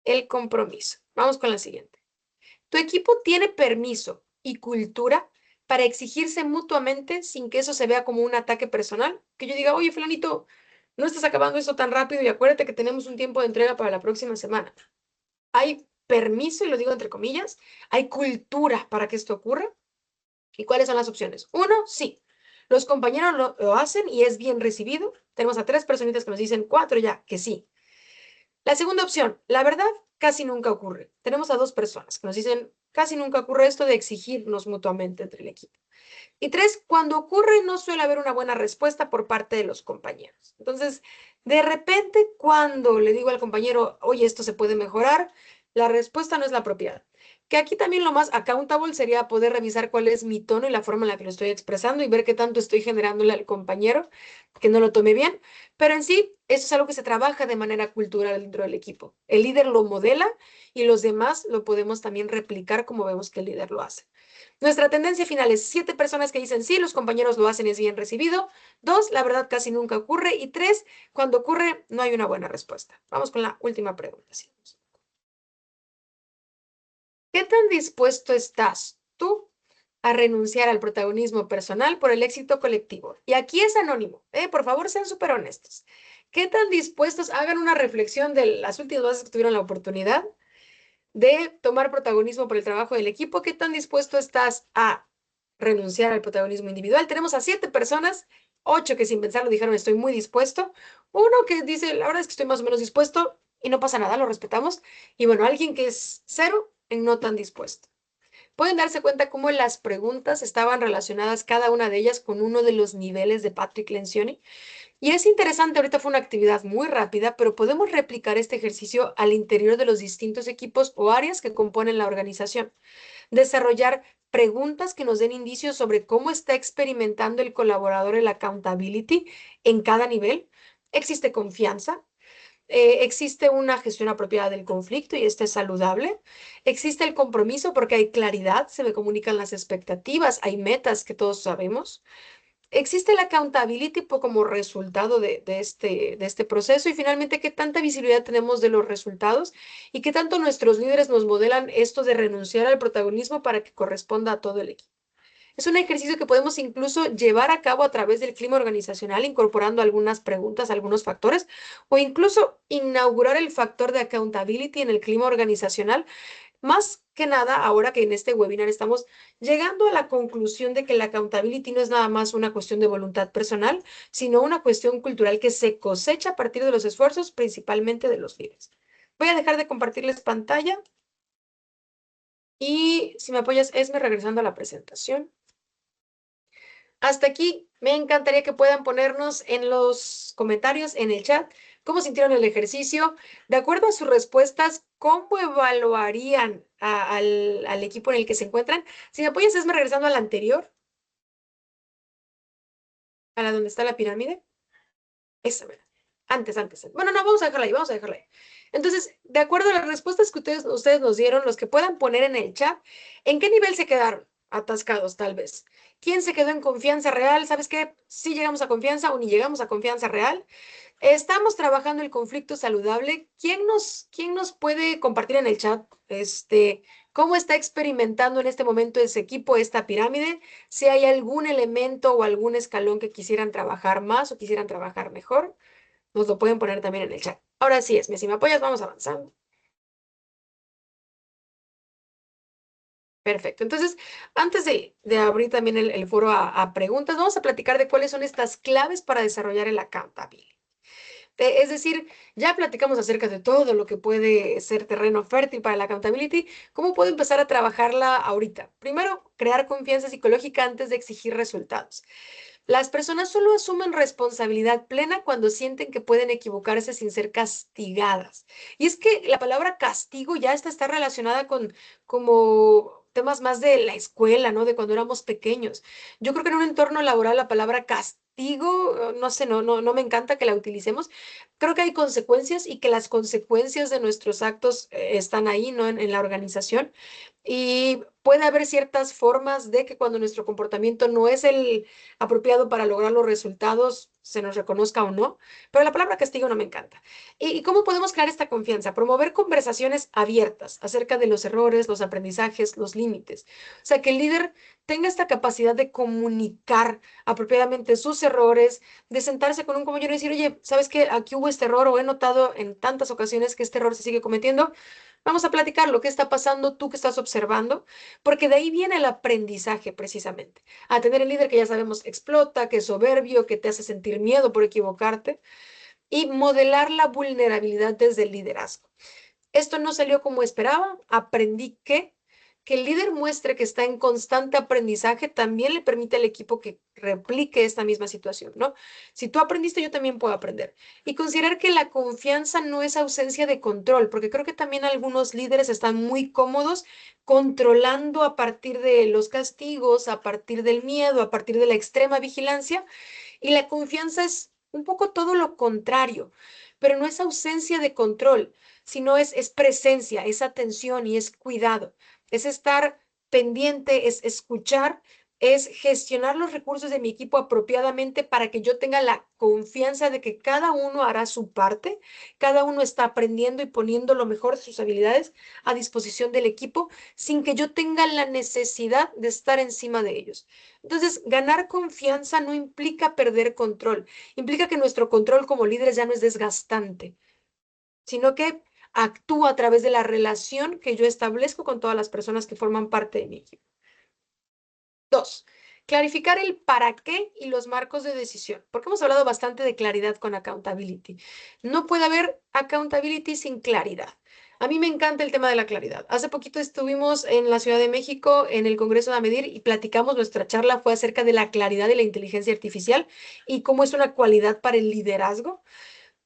el compromiso. Vamos con la siguiente. Tu equipo tiene permiso y cultura para exigirse mutuamente sin que eso se vea como un ataque personal. Que yo diga, oye, fulanito, no estás acabando esto tan rápido y acuérdate que tenemos un tiempo de entrega para la próxima semana. Hay permiso, y lo digo entre comillas, hay cultura para que esto ocurra. ¿Y cuáles son las opciones? Uno, sí. Los compañeros lo hacen y es bien recibido. Tenemos a 3 personitas que nos dicen, 4 ya, que sí. La segunda opción, la verdad, casi nunca ocurre. Tenemos a 2 personas que nos dicen, casi nunca ocurre esto de exigirnos mutuamente entre el equipo. Y 3, cuando ocurre no suele haber una buena respuesta por parte de los compañeros. Entonces, de repente, cuando le digo al compañero, oye, esto se puede mejorar, la respuesta no es la apropiada. Que aquí también lo más accountable sería poder revisar cuál es mi tono y la forma en la que lo estoy expresando y ver qué tanto estoy generándole al compañero que no lo tome bien. Pero en sí, eso es algo que se trabaja de manera cultural dentro del equipo. El líder lo modela y los demás lo podemos también replicar como vemos que el líder lo hace. Nuestra tendencia final es 7 personas que dicen sí, los compañeros lo hacen, es bien recibido. 2, la verdad casi nunca ocurre. Y 3, cuando ocurre, no hay una buena respuesta. Vamos con la última pregunta. Sí. ¿Qué tan dispuesto estás tú a renunciar al protagonismo personal por el éxito colectivo? Y aquí es anónimo, ¿eh? Por favor, sean súper honestos. ¿Qué tan dispuestos hagan una reflexión de las últimas veces que tuvieron la oportunidad de tomar protagonismo por el trabajo del equipo? ¿Qué tan dispuesto estás a renunciar al protagonismo individual? Tenemos a 7 personas, 8 que sin pensarlo dijeron estoy muy dispuesto, uno que dice la verdad es que estoy más o menos dispuesto y no pasa nada, lo respetamos, y bueno, alguien que es 0 en no tan dispuesto. Pueden darse cuenta cómo las preguntas estaban relacionadas cada una de ellas con uno de los niveles de Patrick Lencioni. Y es interesante, ahorita fue una actividad muy rápida, pero podemos replicar este ejercicio al interior de los distintos equipos o áreas que componen la organización. Desarrollar preguntas que nos den indicios sobre cómo está experimentando el colaborador el accountability en cada nivel. ¿Existe confianza? ¿Existe una gestión apropiada del conflicto y este es saludable? ¿Existe el compromiso porque hay claridad, se me comunican las expectativas, hay metas que todos sabemos? ¿Existe la accountability como resultado de este proceso? Y finalmente, ¿qué tanta visibilidad tenemos de los resultados? ¿Y qué tanto nuestros líderes nos modelan esto de renunciar al protagonismo para que corresponda a todo el equipo? Es un ejercicio que podemos incluso llevar a cabo a través del clima organizacional, incorporando algunas preguntas, algunos factores, o incluso inaugurar el factor de accountability en el clima organizacional. Más que nada, ahora que en este webinar estamos llegando a la conclusión de que la accountability no es nada más una cuestión de voluntad personal, sino una cuestión cultural que se cosecha a partir de los esfuerzos, principalmente de los líderes. Voy a dejar de compartirles pantalla y si me apoyas, Esme, regresando a la presentación. Hasta aquí, me encantaría que puedan ponernos en los comentarios, en el chat, cómo sintieron el ejercicio. De acuerdo a sus respuestas, ¿cómo evaluarían al equipo en el que se encuentran? Si me apoyas, Esme, regresando a la anterior, a la donde está la pirámide. Esa, ¿verdad? Antes. Bueno, no, vamos a dejarla ahí, vamos a dejarla ahí. Entonces, de acuerdo a las respuestas que ustedes nos dieron, los que puedan poner en el chat, ¿en qué nivel se quedaron? Atascados, tal vez. ¿Quién se quedó en confianza real? ¿Sabes qué? Sí llegamos a confianza o ni llegamos a confianza real. Estamos trabajando el conflicto saludable. ¿Quién nos puede compartir en el chat cómo está experimentando en este momento ese equipo esta pirámide? Si hay algún elemento o algún escalón que quisieran trabajar más o quisieran trabajar mejor, nos lo pueden poner también en el chat. Ahora sí, si me apoyas, vamos avanzando. Perfecto. Entonces, antes de abrir también el foro a preguntas, vamos a platicar de cuáles son estas claves para desarrollar el accountability. Es decir, ya platicamos acerca de todo lo que puede ser terreno fértil para la accountability. ¿Cómo puedo empezar a trabajarla ahorita? Primero, crear confianza psicológica antes de exigir resultados. Las personas solo asumen responsabilidad plena cuando sienten que pueden equivocarse sin ser castigadas. Y es que la palabra castigo ya está relacionada con como temas más de la escuela, ¿no? De cuando éramos pequeños. Yo creo que en un entorno laboral la palabra castigo, no sé, no me encanta que la utilicemos. Creo que hay consecuencias y que las consecuencias de nuestros actos están ahí, ¿no? En la organización. Y puede haber ciertas formas de que cuando nuestro comportamiento no es el apropiado para lograr los resultados, se nos reconozca o no, pero la palabra castigo no me encanta. ¿Y cómo podemos crear esta confianza? Promover conversaciones abiertas acerca de los errores, los aprendizajes, los límites. O sea, que el líder tenga esta capacidad de comunicar apropiadamente sus errores, de sentarse con un compañero y decir, oye, ¿sabes qué? Aquí hubo este error o he notado en tantas ocasiones que este error se sigue cometiendo. Vamos a platicar lo que está pasando, tú que estás observando, porque de ahí viene el aprendizaje precisamente. A tener el líder que ya sabemos explota, que es soberbio, que te hace sentir miedo por equivocarte y modelar la vulnerabilidad desde el liderazgo. Esto no salió como esperaba, aprendí que el líder muestre que está en constante aprendizaje también le permite al equipo que replique esta misma situación, ¿no? Si tú aprendiste, yo también puedo aprender. Y considerar que la confianza no es ausencia de control, porque creo que también algunos líderes están muy cómodos controlando a partir de los castigos, a partir del miedo, a partir de la extrema vigilancia, y la confianza es un poco todo lo contrario, pero no es ausencia de control, sino es presencia, es atención y es cuidado, es estar pendiente, es escuchar, es gestionar los recursos de mi equipo apropiadamente para que yo tenga la confianza de que cada uno hará su parte, cada uno está aprendiendo y poniendo lo mejor de sus habilidades a disposición del equipo sin que yo tenga la necesidad de estar encima de ellos. Entonces, ganar confianza no implica perder control, implica que nuestro control como líderes ya no es desgastante, sino que actúa a través de la relación que yo establezco con todas las personas que forman parte de mi equipo. Dos, clarificar el para qué y los marcos de decisión, porque hemos hablado bastante de claridad con accountability. No puede haber accountability sin claridad. A mí me encanta el tema de la claridad. Hace poquito estuvimos en la Ciudad de México en el Congreso de AMEDIR y platicamos, nuestra charla fue acerca de la claridad de la inteligencia artificial y cómo es una cualidad para el liderazgo.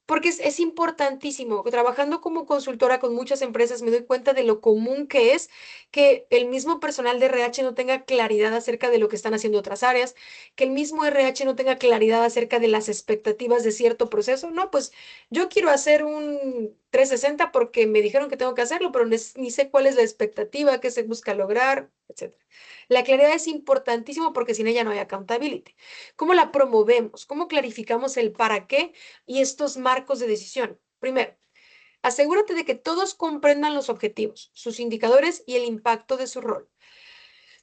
Porque es importantísimo. Trabajando como consultora con muchas empresas, me doy cuenta de lo común que es que el mismo personal de RH no tenga claridad acerca de lo que están haciendo otras áreas, que el mismo RH no tenga claridad acerca de las expectativas de cierto proceso. No, pues yo quiero hacer un 360 porque me dijeron que tengo que hacerlo, pero ni sé cuál es la expectativa, qué se busca lograr, etcétera. La claridad es importantísimo porque sin ella no hay accountability. ¿Cómo la promovemos? ¿Cómo clarificamos el para qué y estos marcos de decisión? Primero, asegúrate de que todos comprendan los objetivos, sus indicadores y el impacto de su rol.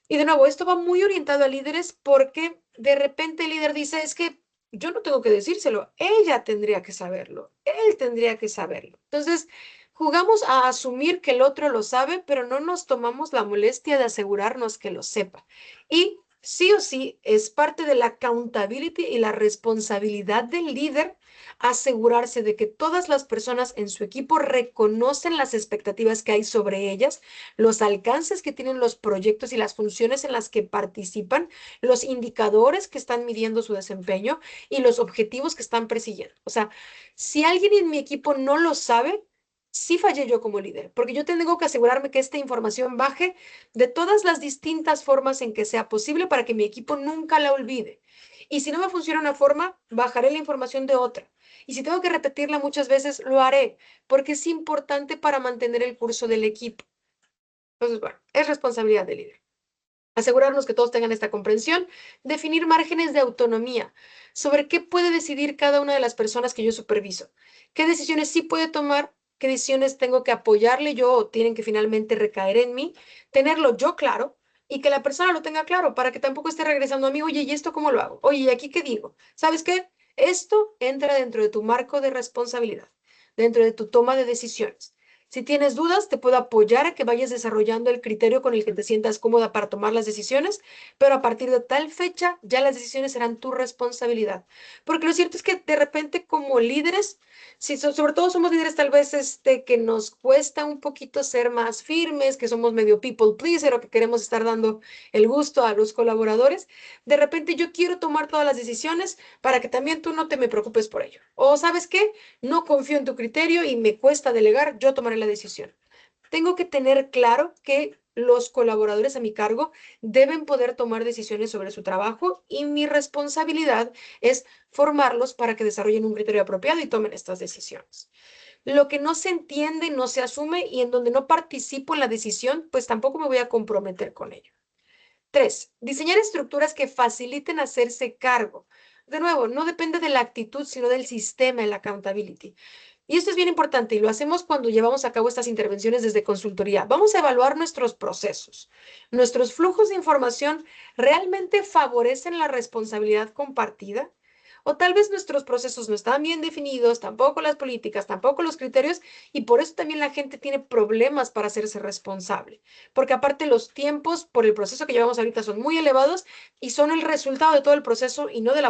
Y de nuevo, esto va muy orientado a líderes porque de repente el líder dice, es que yo no tengo que decírselo, ella tendría que saberlo, él tendría que saberlo. Entonces, jugamos a asumir que el otro lo sabe, pero no nos tomamos la molestia de asegurarnos que lo sepa. Y sí o sí es parte de la accountability y la responsabilidad del líder asegurarse de que todas las personas en su equipo reconocen las expectativas que hay sobre ellas, los alcances que tienen los proyectos y las funciones en las que participan, los indicadores que están midiendo su desempeño y los objetivos que están persiguiendo. O sea, si alguien en mi equipo no lo sabe, sí fallé yo como líder, porque yo tengo que asegurarme que esta información baje de todas las distintas formas en que sea posible para que mi equipo nunca la olvide. Y si no me funciona una forma, bajaré la información de otra. Y si tengo que repetirla muchas veces, lo haré, porque es importante para mantener el curso del equipo. Entonces, bueno, es responsabilidad del líder. Asegurarnos que todos tengan esta comprensión, definir márgenes de autonomía sobre qué puede decidir cada una de las personas que yo superviso, qué decisiones sí puede tomar, qué decisiones tengo que apoyarle yo o tienen que finalmente recaer en mí, tenerlo yo claro y que la persona lo tenga claro para que tampoco esté regresando a mí, oye, ¿y esto cómo lo hago? Oye, ¿y aquí qué digo? ¿Sabes qué? Esto entra dentro de tu marco de responsabilidad, dentro de tu toma de decisiones. Si tienes dudas, te puedo apoyar a que vayas desarrollando el criterio con el que te sientas cómoda para tomar las decisiones, pero a partir de tal fecha ya las decisiones serán tu responsabilidad. Porque lo cierto es que de repente como líderes, si sobre todo somos líderes tal vez que nos cuesta un poquito ser más firmes, que somos medio people pleaser o que queremos estar dando el gusto a los colaboradores, de repente yo quiero tomar todas las decisiones para que también tú no te me preocupes por ello. O ¿sabes qué? No confío en tu criterio y me cuesta delegar, yo tomaré la decisión. Tengo que tener claro que los colaboradores a mi cargo deben poder tomar decisiones sobre su trabajo y mi responsabilidad es formarlos para que desarrollen un criterio apropiado y tomen estas decisiones. Lo que no se entiende, no se asume y en donde no participo en la decisión, pues tampoco me voy a comprometer con ello. 3. Diseñar estructuras que faciliten hacerse cargo. De nuevo, no depende de la actitud, sino del sistema, el accountability. Y esto es bien importante y lo hacemos cuando llevamos a cabo estas intervenciones desde consultoría. Vamos a evaluar nuestros procesos. ¿Nuestros flujos de información realmente favorecen la responsabilidad compartida? O tal vez nuestros procesos no están bien definidos, tampoco las políticas, tampoco los criterios, y por eso también la gente tiene problemas para hacerse responsable. Porque aparte los tiempos por el proceso que llevamos ahorita son muy elevados y son el resultado de todo el proceso y no de la